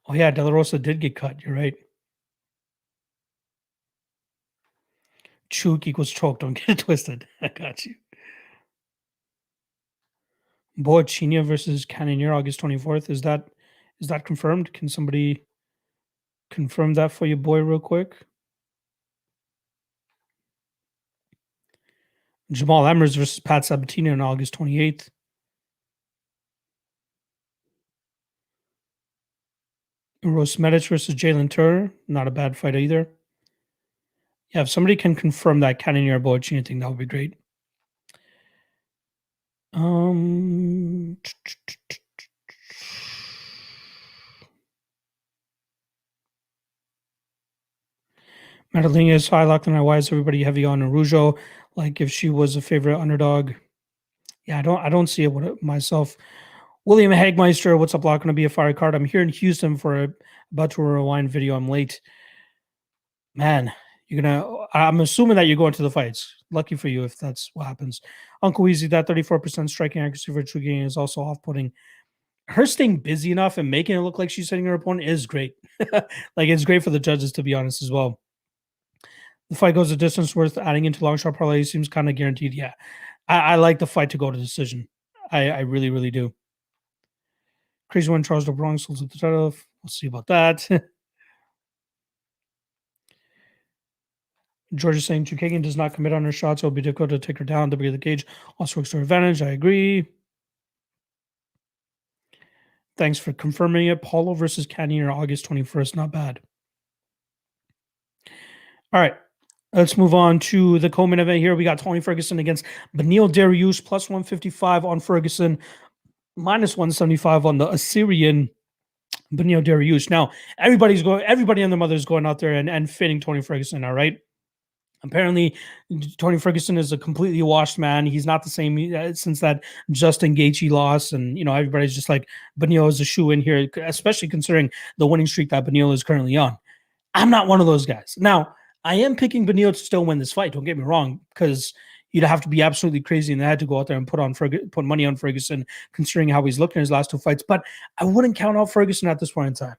Oh yeah, De La Rosa did get cut. You're right. Chook equals choke. Don't get it twisted. I got you. Boachinia versus Cannonier, August 24th. Is that confirmed? Can somebody confirm that for you, boy, real quick? Jamal Emmers versus Pat Sabatini on August 28th. Rose Medic versus Jalen Turner. Not a bad fight either. Yeah, if somebody can confirm that Cannonier Boachinia thing, that would be great. Madalena is high locked and why is everybody heavy on Araujo? Like if she was a favorite underdog. Yeah, I don't see it with myself. William Hagmeister, what's up, Lock? Going to be a fire card. I'm here in Houston for a About to Rewind video. I'm late. Man, I'm assuming that you're going to the fights. Lucky for you if that's what happens. Uncle Easy, that 34% striking accuracy for Chookagian is also off-putting. Her staying busy enough and making it look like she's hitting her opponent is great. Like it's great for the judges, to be honest, as well. The fight goes a distance worth adding into long shot parlay seems kind of guaranteed. Yeah, I like the fight to go to decision. I really, really do. Crazy one, Charles DeBronx holds up the title. We'll see about that. George is saying Chookagian does not commit on her shots. It'll be difficult to take her down. The bigger the cage also works to her advantage. I agree. Thanks for confirming it. Paulo versus Cannonier, August 21st. Not bad. All right. Let's move on to the co-main event here. We got Tony Ferguson against Beneil Dariush, plus 155 on Ferguson, minus 175 on the Assyrian Beneil Dariush. Now, everybody and their mother is going out there and fitting Tony Ferguson, all right? Apparently, Tony Ferguson is a completely washed man. He's not the same since that Justin Gaethje loss. And, everybody's just like, Beneil is a shoe in here, especially considering the winning streak that Beneil is currently on. I'm not one of those guys. Now, I am picking Beneil to still win this fight. Don't get me wrong, because you'd have to be absolutely crazy in the head to go out there and put money on Ferguson, considering how he's looking in his last 2 fights. But I wouldn't count out Ferguson at this point in time,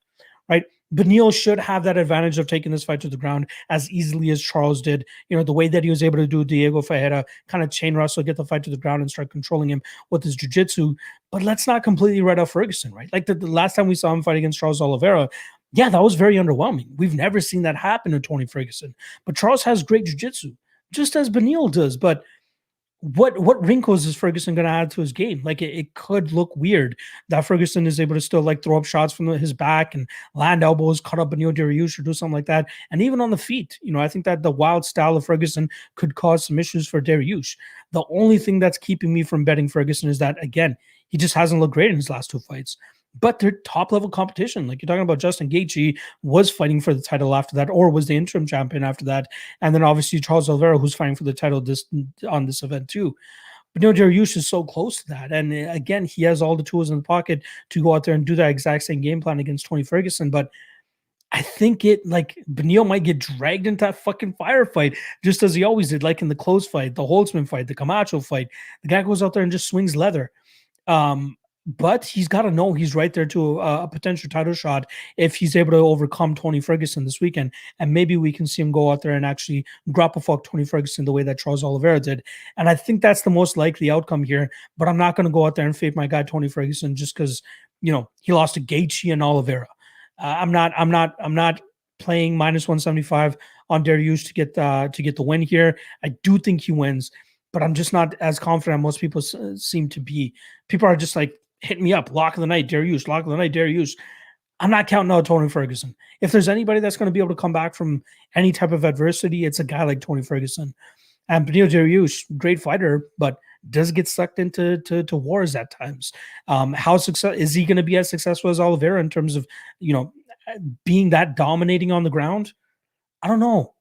right? Beneil should have that advantage of taking this fight to the ground as easily as Charles did. The way that he was able to do Diego Ferreira, kind of chain wrestle, get the fight to the ground and start controlling him with his jiu-jitsu. But let's not completely write off Ferguson, right? Like the last time we saw him fight against Charles Oliveira, yeah, that was very underwhelming. We've never seen that happen to Tony Ferguson. But Charles has great jiu-jitsu, just as Beneil does. But what wrinkles is Ferguson going to add to his game? Like it could look weird that Ferguson is able to still like throw up shots from his back and land elbows, cut up Beneil Dariush or do something like that. And even on the feet, I think that the wild style of Ferguson could cause some issues for Dariush. The only thing that's keeping me from betting Ferguson is that, again, he just hasn't looked great in his last 2 fights. But they're top level competition. Like you're talking about, Justin Gaethje was fighting for the title after that, or was the interim champion after that. And then obviously Charles Oliveira, who's fighting for the title on this event too. But Dariush is so close to that. And again, he has all the tools in the pocket to go out there and do that exact same game plan against Tony Ferguson. But I think Beneil might get dragged into that fucking firefight, just as he always did, like in the close fight, the Holtzman fight, the Camacho fight. The guy goes out there and just swings leather. But he's got to know he's right there to a potential title shot if he's able to overcome Tony Ferguson this weekend. And maybe we can see him go out there and actually grapple fuck Tony Ferguson the way that Charles Oliveira did. And I think that's the most likely outcome here. But I'm not going to go out there and fade my guy Tony Ferguson just because he lost to Gaethje and Oliveira. I'm not playing -175 on Dariush to get the win here. I do think he wins, but I'm just not as confident most people seem to be. People are just like, hit me up, lock of the night, Dariush, lock of the night, Dariush. I'm not counting out Tony Ferguson. If there's anybody that's going to be able to come back from any type of adversity, it's a guy like Tony Ferguson. And Beneil Dariush, great fighter, but does get sucked into wars at times. How success is he going to be as successful as Oliveira in terms of being that dominating on the ground? I don't know.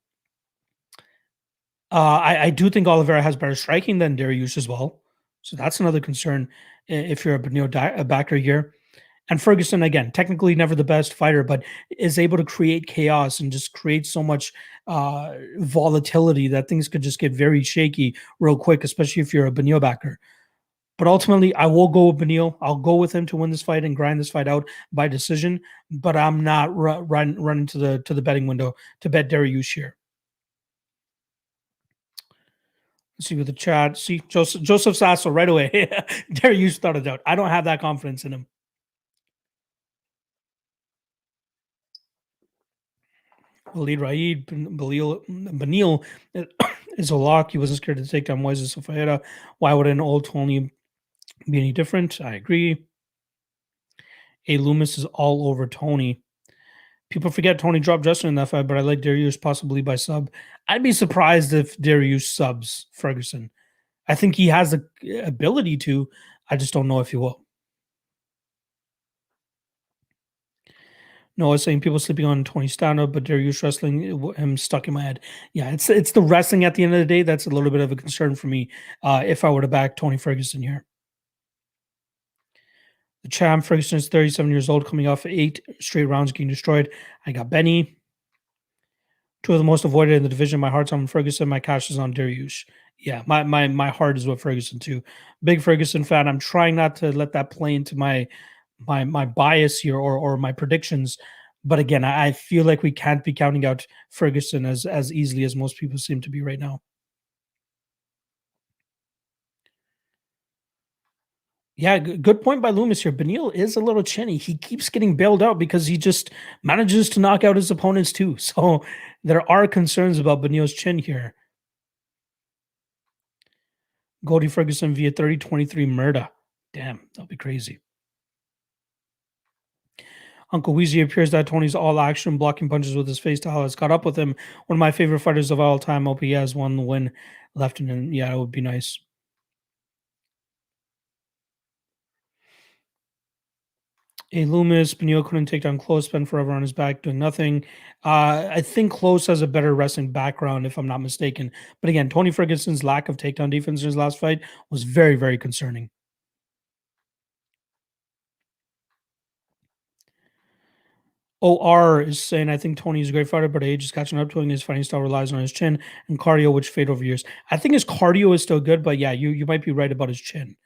I do think Oliveira has better striking than Dariush as well. So that's another concern if you're a backer here. And Ferguson, again, technically never the best fighter, but is able to create chaos and just create so much volatility that things could just get very shaky real quick, especially if you're a Beneil backer. But ultimately, I will go with Beneil. I'll go with him to win this fight and grind this fight out by decision. But I'm not running to the betting window to bet Dariush here. Let's see with the chat. See Joseph Sasso right away. Dariush without a doubt. I don't have that confidence in him. Walid Raid, Beneil is a lock. He wasn't scared to take down Moises Sofia. Why would an old Tony be any different? I agree. A Loomis is all over Tony. People forget Tony dropped Justin in that fight, but I like Dariush possibly by sub. I'd be surprised if Dariush subs Ferguson. I think he has the ability to. I just don't know if he will. No, I was saying people sleeping on Tony stand-up, but Dariush wrestling, him stuck in my head. Yeah, it's the wrestling at the end of the day that's a little bit of a concern for me if I were to back Tony Ferguson here. The champ, Ferguson, is 37 years old, coming off 8 straight rounds getting destroyed. I got Benny. 2 of the most avoided in the division. My heart's on Ferguson. My cash is on Dariush. Yeah, my heart is with Ferguson too. Big Ferguson fan. I'm trying not to let that play into my bias here or my predictions. But again, I feel like we can't be counting out Ferguson as easily as most people seem to be right now. Yeah, good point by Loomis here. Beneil is a little chinny. He keeps getting bailed out because he just manages to knock out his opponents too. So there are concerns about Beneil's chin here. Goldie Ferguson via 30-23 murder. Damn, that'll be crazy. Uncle Weezy appears that Tony's all action, blocking punches with his face style has caught up with him. One of my favorite fighters of all time. Hope he has one win left in him. Yeah, it would be nice. A Loomis, Beneil couldn't take down Close, spent forever on his back doing nothing. I think Close has a better wrestling background, if I'm not mistaken. But again, Tony Ferguson's lack of takedown defense in his last fight was very, very concerning. OR is saying, I think Tony is a great fighter, but age is catching up to him. His fighting style relies on his chin and cardio, which fade over years. I think his cardio is still good, but yeah, you might be right about his chin.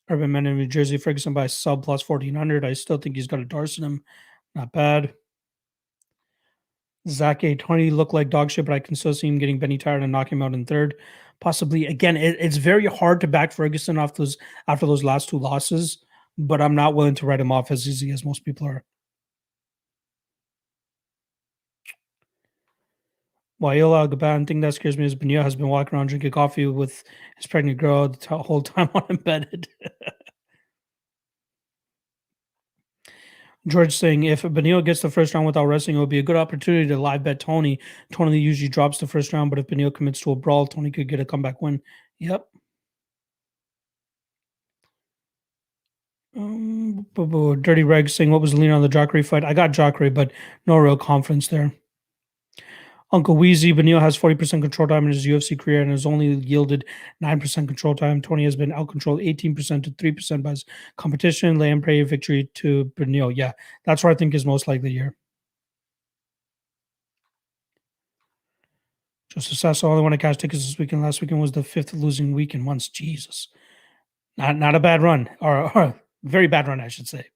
Urban Man in New Jersey, Ferguson by sub plus 1400. I still think he's got a Darce in him. Not bad. Zach A20 looked like dog shit, but I can still see him getting Benny tired and knocking him out in third. Possibly. Again, it's very hard to back Ferguson after those last 2 losses, but I'm not willing to write him off as easy as most people are. Waila Gaban thing that scares me is Beneil has been walking around drinking coffee with his pregnant girl the whole time unembedded. George saying if Beneil gets the first round without wrestling, it would be a good opportunity to live bet Tony. Tony usually drops the first round, but if Beneil commits to a brawl, Tony could get a comeback win. Yep. Dirty Reg saying what was the lean on the Jacare fight? I got Jacare, but no real confidence there. Uncle Weezy, Beneil has 40% control time in his UFC career and has only yielded 9% control time. Tony has been outcontrolled 18% to 3% by his competition. Lamprey victory to Beneil. Yeah, that's what I think is most likely here. Joseph Sasso only won to cash tickets this weekend. Last weekend was the 5th losing week in months. Jesus. Not a bad run, or very bad run, I should say.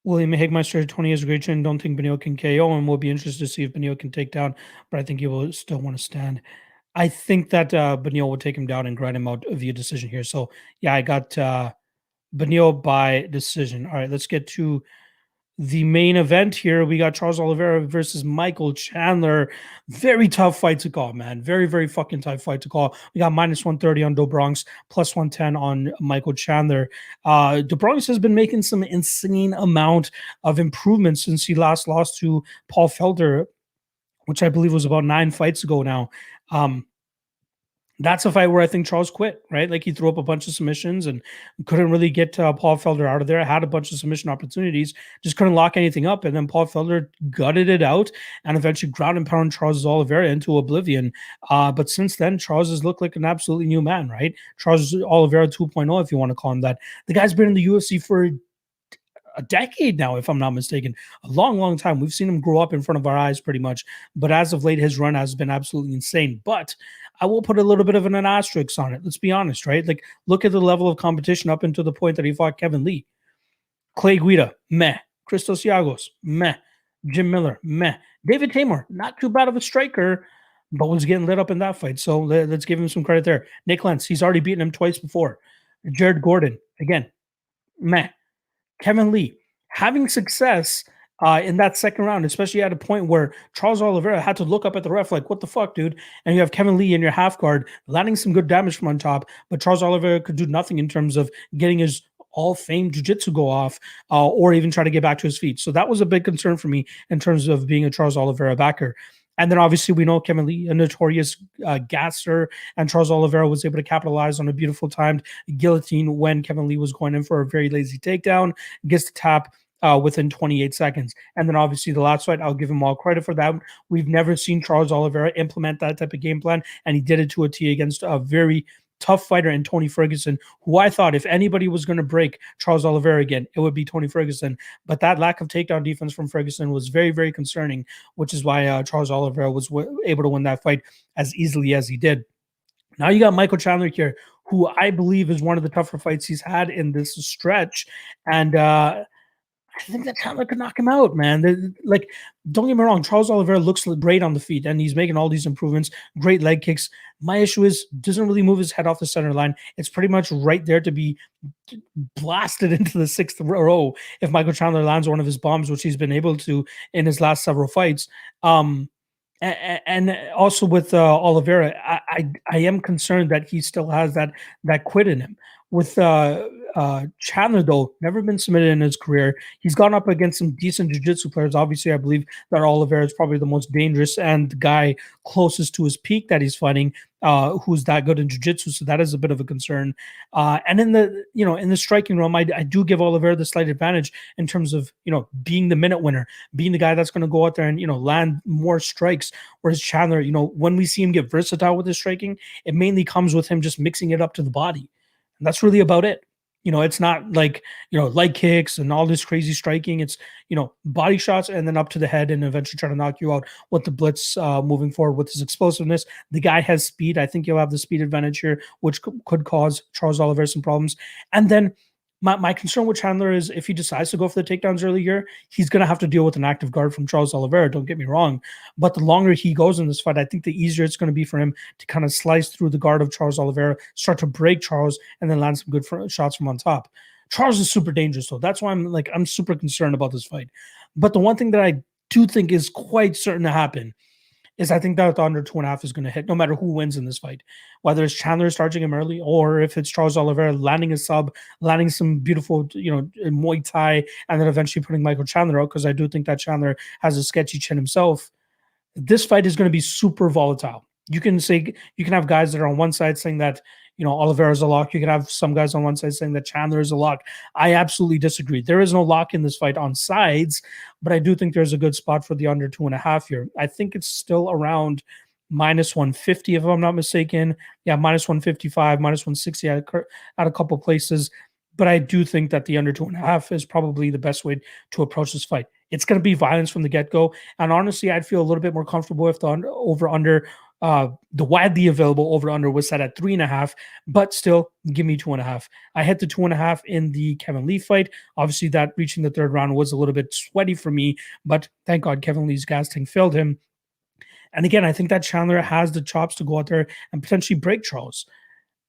William Higmeister, 20 is a great chin. Don't think Benio can KO, and we'll be interested to see if Benio can take down, but I think he will still want to stand. I think that Benio will take him down and grind him out via decision here. So, yeah, I got Benio by decision. All right, let's get to the main event here. We got Charles Oliveira versus Michael Chandler. Very tough fight to call, man. Very, very fucking tough fight to call. We got minus 130 on Do Bronx, plus 110 on Michael Chandler. Do Bronx has been making some insane amount of improvements since he last lost to Paul Felder, which I believe was about 9 fights ago now. That's a fight where I think Charles quit, right? Like he threw up a bunch of submissions and couldn't really get Paul Felder out of there. Had a bunch of submission opportunities, just couldn't lock anything up. And then Paul Felder gutted it out and eventually ground and pound Charles Oliveira into oblivion. But since then, Charles has looked like an absolutely new man, right? Charles Oliveira 2.0, if you want to call him that. The guy's been in the UFC for a decade now, if I'm not mistaken. A long, long time. We've seen him grow up in front of our eyes pretty much. But as of late, his run has been absolutely insane. But I will put a little bit of an asterisk on it. Let's be honest, right? Like, look at the level of competition up until the point that he fought Kevin Lee. Clay Guida, meh. Christos Giagos, meh. Jim Miller, meh. David Tamor, not too bad of a striker, but was getting lit up in that fight. So let's give him some credit there. Nick Lentz, he's already beaten him twice before. Jared Gordon, again, meh. Kevin Lee having success in that second round, especially at a point where Charles Oliveira had to look up at the ref like, what the fuck, dude? And you have Kevin Lee in your half guard landing some good damage from on top, but Charles Oliveira could do nothing in terms of getting his all-fame jiu-jitsu go off or even try to get back to his feet. So that was a big concern for me in terms of being a Charles Oliveira backer. And then obviously we know Kevin Lee, a notorious gasser, and Charles Oliveira was able to capitalize on a beautiful timed guillotine when Kevin Lee was going in for a very lazy takedown, gets the tap within 28 seconds. And then obviously the last fight, I'll give him all credit for that. We've never seen Charles Oliveira implement that type of game plan, and he did it to a T against a very tough fighter in Tony Ferguson, who I thought if anybody was going to break Charles Oliveira again, it would be Tony Ferguson. But that lack of takedown defense from Ferguson was very, very concerning, which is why Charles Oliveira was able to win that fight as easily as he did. Now you got Michael Chandler here, who I believe is one of the tougher fights he's had in this stretch. And I think that Chandler could knock him out, man. Like, don't get me wrong, Charles Oliveira looks great on the feet, and he's making all these improvements, great leg kicks. My issue is doesn't really move his head off the center line. It's pretty much right there to be blasted into the 6th row if Michael Chandler lands one of his bombs, which he's been able to in his last several fights. And also with Oliveira, I am concerned that he still has that quit in him. With Chandler, though, never been submitted in his career. He's gone up against some decent jiu-jitsu players. Obviously, I believe that Oliveira is probably the most dangerous and the guy closest to his peak that he's fighting, who's that good in jiu-jitsu. So that is a bit of a concern. And in the striking realm, I do give Oliveira the slight advantage in terms of, being the minute winner, being the guy that's going to go out there and, land more strikes. Whereas Chandler, when we see him get versatile with his striking, it mainly comes with him just mixing it up to the body. And that's really about it. It's not like, leg kicks and all this crazy striking. It's, body shots and then up to the head and eventually try to knock you out with the blitz moving forward with his explosiveness. The guy has speed. I think he'll have the speed advantage here, which could cause Charles Oliveira some problems. And then my concern with Chandler is if he decides to go for the takedowns early here, he's going to have to deal with an active guard from Charles Oliveira. Don't get me wrong. But the longer he goes in this fight, I think the easier it's going to be for him to kind of slice through the guard of Charles Oliveira, start to break Charles, and then land some good shots from on top. Charles is super dangerous, though. That's why I'm super concerned about this fight. But the one thing that I do think is quite certain to happen is I think that the under 2.5 is going to hit no matter who wins in this fight, whether it's Chandler starting him early or if it's Charles Oliveira landing a sub, landing some beautiful, Muay Thai, and then eventually putting Michael Chandler out, because I do think that Chandler has a sketchy chin himself. This fight is going to be super volatile. You can have guys that are on one side saying that, Oliveira is a lock. You can have some guys on one side saying that Chandler is a lock. I absolutely disagree. There is no lock in this fight on sides, but I do think there's a good spot for the under 2.5 here. I think it's still around minus 150, if I'm not mistaken. Yeah, minus 155, minus 160 at a couple places. But I do think that the under 2.5 is probably the best way to approach this fight. It's going to be violence from the get-go. And honestly, I'd feel a little bit more comfortable if the over-under The widely available over under was set at 3.5, but still give me 2.5. I hit the 2.5 in the Kevin Lee fight. Obviously, that reaching the third round was a little bit sweaty for me, but thank God Kevin Lee's gas tank failed him. And again, I think that Chandler has the chops to go out there and potentially break Charles.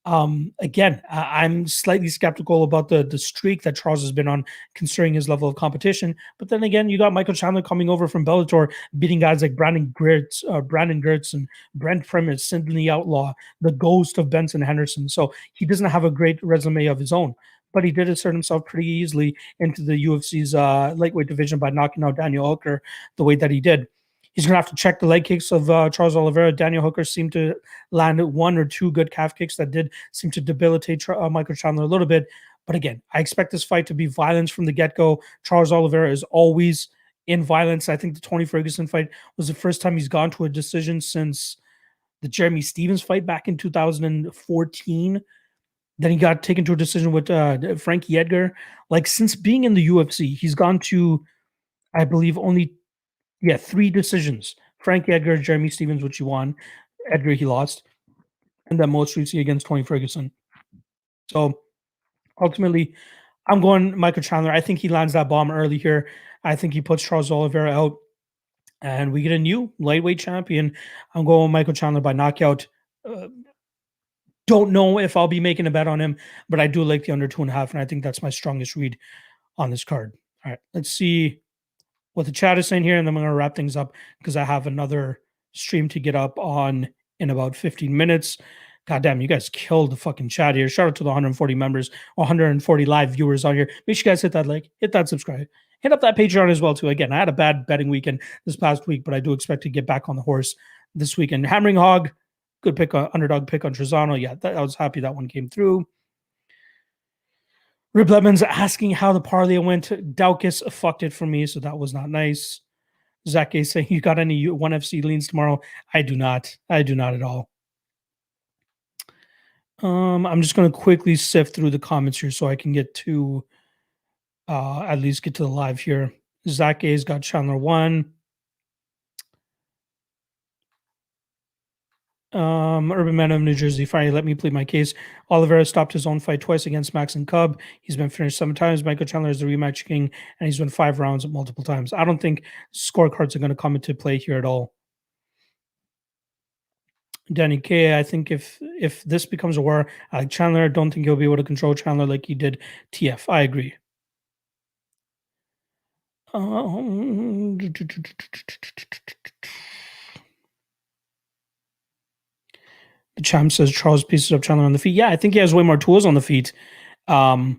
Again, I'm slightly skeptical about the streak that Charles has been on, considering his level of competition. But then again, you got Michael Chandler coming over from Bellator, beating guys like Brandon Gertz and Brent Primus, Sidney Outlaw, the ghost of Benson Henderson. So he doesn't have a great resume of his own, but he did insert himself pretty easily into the UFC's lightweight division by knocking out Daniel Hooker the way that he did. He's going to have to check the leg kicks of Charles Oliveira. Daniel Hooker seemed to land one or two good calf kicks that did seem to debilitate Michael Chandler a little bit. But again, I expect this fight to be violence from the get-go. Charles Oliveira is always in violence. I think the Tony Ferguson fight was the first time he's gone to a decision since the Jeremy Stevens fight back in 2014. Then he got taken to a decision with Frankie Edgar. Like, since being in the UFC, he's gone to, I believe, only 3 decisions. Frankie Edgar, Jeremy Stevens, which he won. Edgar, he lost. And then most recently against Tony Ferguson. So ultimately, I'm going Michael Chandler. I think he lands that bomb early here. I think he puts Charles Oliveira out. And we get a new lightweight champion. I'm going Michael Chandler by knockout. Don't know if I'll be making a bet on him, but I do like the under 2.5, and I think that's my strongest read on this card. All right, let's see what the chat is saying here, and then I'm going to wrap things up because I have another stream to get up on in about 15 minutes. God damn, you guys killed the fucking chat here. Shout out to the 140 members, 140 live viewers on here. Make sure you guys hit that like, hit that subscribe, hit up that Patreon as well too. Again, I had a bad betting weekend this past week, but I do expect to get back on the horse this weekend. Hammering Hog, good pick, underdog pick on Trezano. Yeah, I was happy that one came through. Rip Lemons asking how the parlay went. Daukus fucked it for me, so that was not nice. Zach A saying, you got any 1FC leans tomorrow? I do not. I do not at all. I'm just going to quickly sift through the comments here so I can get to at least get to the live here. Zach A's got Chandler 1. Urban Man of New Jersey, finally let me plead my case. Oliveira stopped his own fight twice against Max and Cub. He's been finished 7 times. Michael Chandler is the rematch king, and he's won 5 rounds multiple times. I don't think scorecards are going to come into play here at all. Danny K, I think if this becomes a war, I like Chandler. I don't think he'll be able to control Chandler like he did TF. I agree. The champ says Charles pieces up Chandler on the feet. Yeah, I think he has way more tools on the feet. Does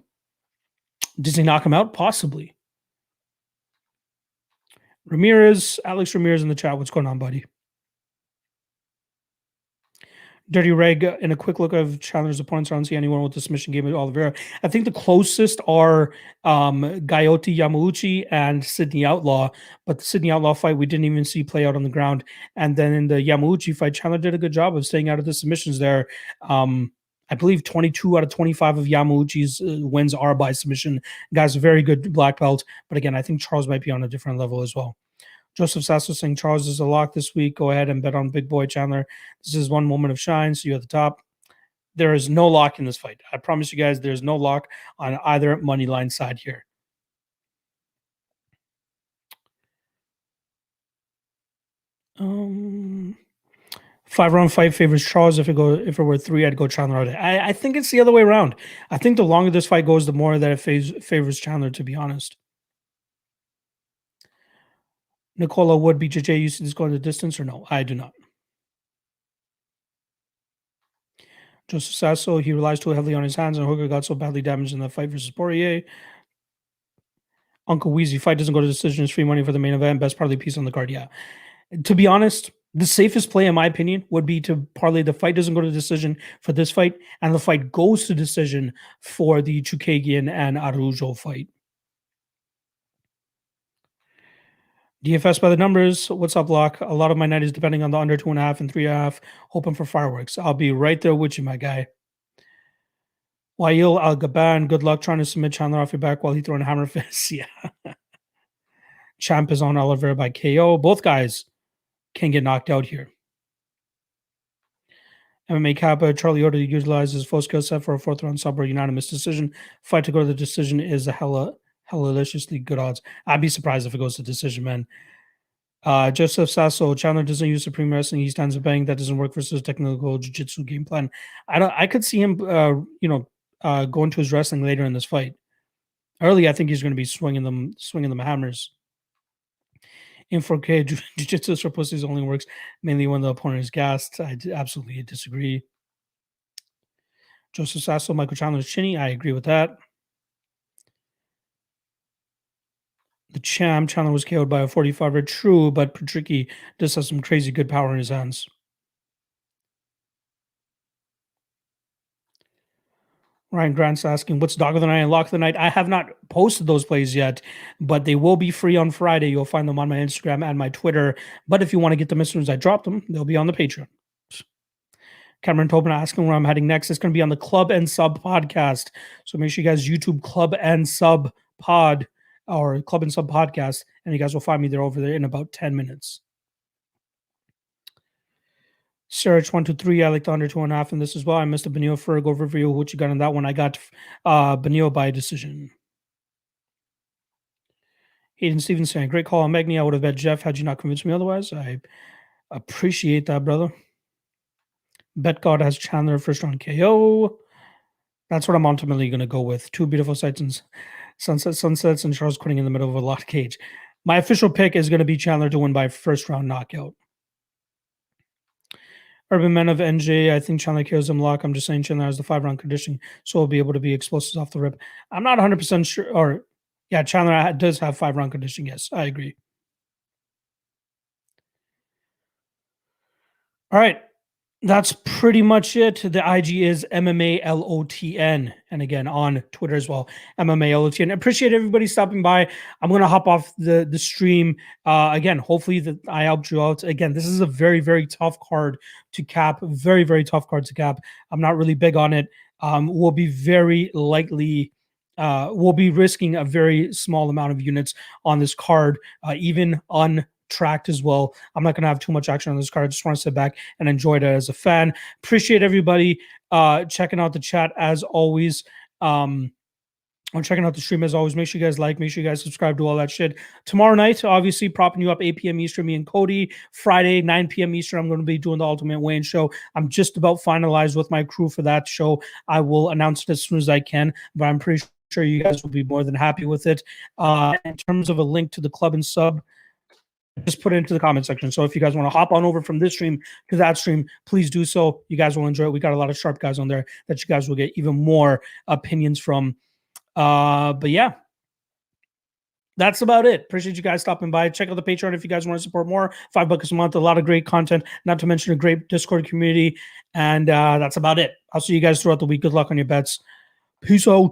he knock him out? Possibly. Alex Ramirez in the chat. What's going on, buddy? Dirty Reg, in a quick look of Chandler's opponents, I don't see anyone with the submission game with Oliveira. I think the closest are Gaiotti Yamauchi and Sidney Outlaw, but the Sidney Outlaw fight we didn't even see play out on the ground. And then in the Yamauchi fight, Chandler did a good job of staying out of the submissions there. I believe 22 out of 25 of Yamauchi's wins are by submission. Guy's a very good black belt, but again, I think Charles might be on a different level as well. Joseph Sasso saying Charles is a lock this week. Go ahead and bet on big boy Chandler. This is one moment of shine. See you at the top. There is no lock in this fight. I promise you guys there's no lock on either money line side here. Five-round fight favors Charles. If it were 3, I'd go Chandler. I think it's the other way around. I think the longer this fight goes, the more that it favors Chandler, to be honest. Nicola Wood, BJJ, you see this going the distance or no? I do not. Joseph Sasso, he relies too heavily on his hands, and Hooker got so badly damaged in the fight versus Poirier. Uncle Weezy, fight doesn't go to decision. It's free money for the main event. Best parlay piece on the card. Yeah. To be honest, the safest play, in my opinion, would be to parlay the fight doesn't go to decision for this fight, and the fight goes to decision for the Chookagian and Araujo fight. DFS by the numbers. What's up, Lock? A lot of my night is depending on the under 2.5 and 3.5. Hoping for fireworks. I'll be right there with you, my guy. Wael Al Gaban, good luck trying to submit Chandler off your back while he throwing hammer fists. Yeah. Champ is on Oliveira by KO. Both guys can get knocked out here. MMA Kappa, Charlie Oda utilizes full skill set for a 4th round sub or unanimous decision. Fight to go to the decision is a deliciously good odds. I'd be surprised if it goes to decision, man. Joseph Sasso, Chandler doesn't use Supreme Wrestling. He stands a bang. That doesn't work for his technical jiu-jitsu game plan. I could see him, going to his wrestling later in this fight. Early, I think he's going to be swinging them hammers. In 4K, jiu-jitsu for pussies only works mainly when the opponent is gassed. I absolutely disagree. Joseph Sasso, Michael Chandler's chinny. I agree with that. The Chandler was KO'd by a 45er. True, but Patricky does have some crazy good power in his hands. Ryan Grant's asking, what's Dog of the Night and Lock of the Night? I have not posted those plays yet, but they will be free on Friday. You'll find them on my Instagram and my Twitter. But if you want to get them as soon as I drop them, they'll be on the Patreon. Cameron Tobin asking where I'm heading next. It's going to be on the Club and Sub podcast. So make sure you guys YouTube Club and Sub pod or Club and Sub podcast, and you guys will find me there over there in about 10 minutes. Search 123. I like the under 2.5 in this as well. I missed a Benio Ferg overview. What you got on that one? I got Benio by decision. Hayden Stevenson, great call on Magny. I would have bet Jeff had you not convinced me otherwise. I appreciate that, brother. Bet God has Chandler first round KO. That's what I'm ultimately going to go with. 2 beautiful sights and sunsets, and Charles Quinning in the middle of a locked cage. My official pick is going to be Chandler to win by first round knockout. Urban Men of NJ, I think Chandler kills him lock. I'm just saying Chandler has the 5-round conditioning, so he'll be able to be explosive off the rip. I'm not 100% sure. Or, yeah, Chandler does have 5-round conditioning. Yes, I agree. All right. That's pretty much it. The IG is MMALOTN. And again, on Twitter as well, MMALOTN. Appreciate everybody stopping by. I'm going to hop off the stream. Again, hopefully I helped you out. Again, this is a very, very tough card to cap. Very, very tough card to cap. I'm not really big on it. We'll be very likely... we'll be risking a very small amount of units on this card, even on tracked as well. I'm not going to have too much action on this card. I just want to sit back and enjoy it as a fan. Appreciate everybody checking out the chat as always. I'm checking out the stream as always. Make sure you guys like, make sure you guys subscribe to all that shit. Tomorrow night, obviously, propping you up 8 p.m. Eastern, me and Cody. Friday, 9 p.m. Eastern, I'm going to be doing the Ultimate Weigh-In show. I'm just about finalized with my crew for that show. I will announce it as soon as I can, but I'm pretty sure you guys will be more than happy with it. In terms of a link to the Club and Sub, just put it into the comment section. So if you guys want to hop on over from this stream to that stream, please do so. You guys will enjoy it. We got a lot of sharp guys on there that you guys will get even more opinions from. But yeah, that's about it. Appreciate you guys stopping by. Check out the Patreon if you guys want to support more. $5 a month, a lot of great content, not to mention a great Discord community. And that's about it. I'll see you guys throughout the week. Good luck on your bets. Peace out.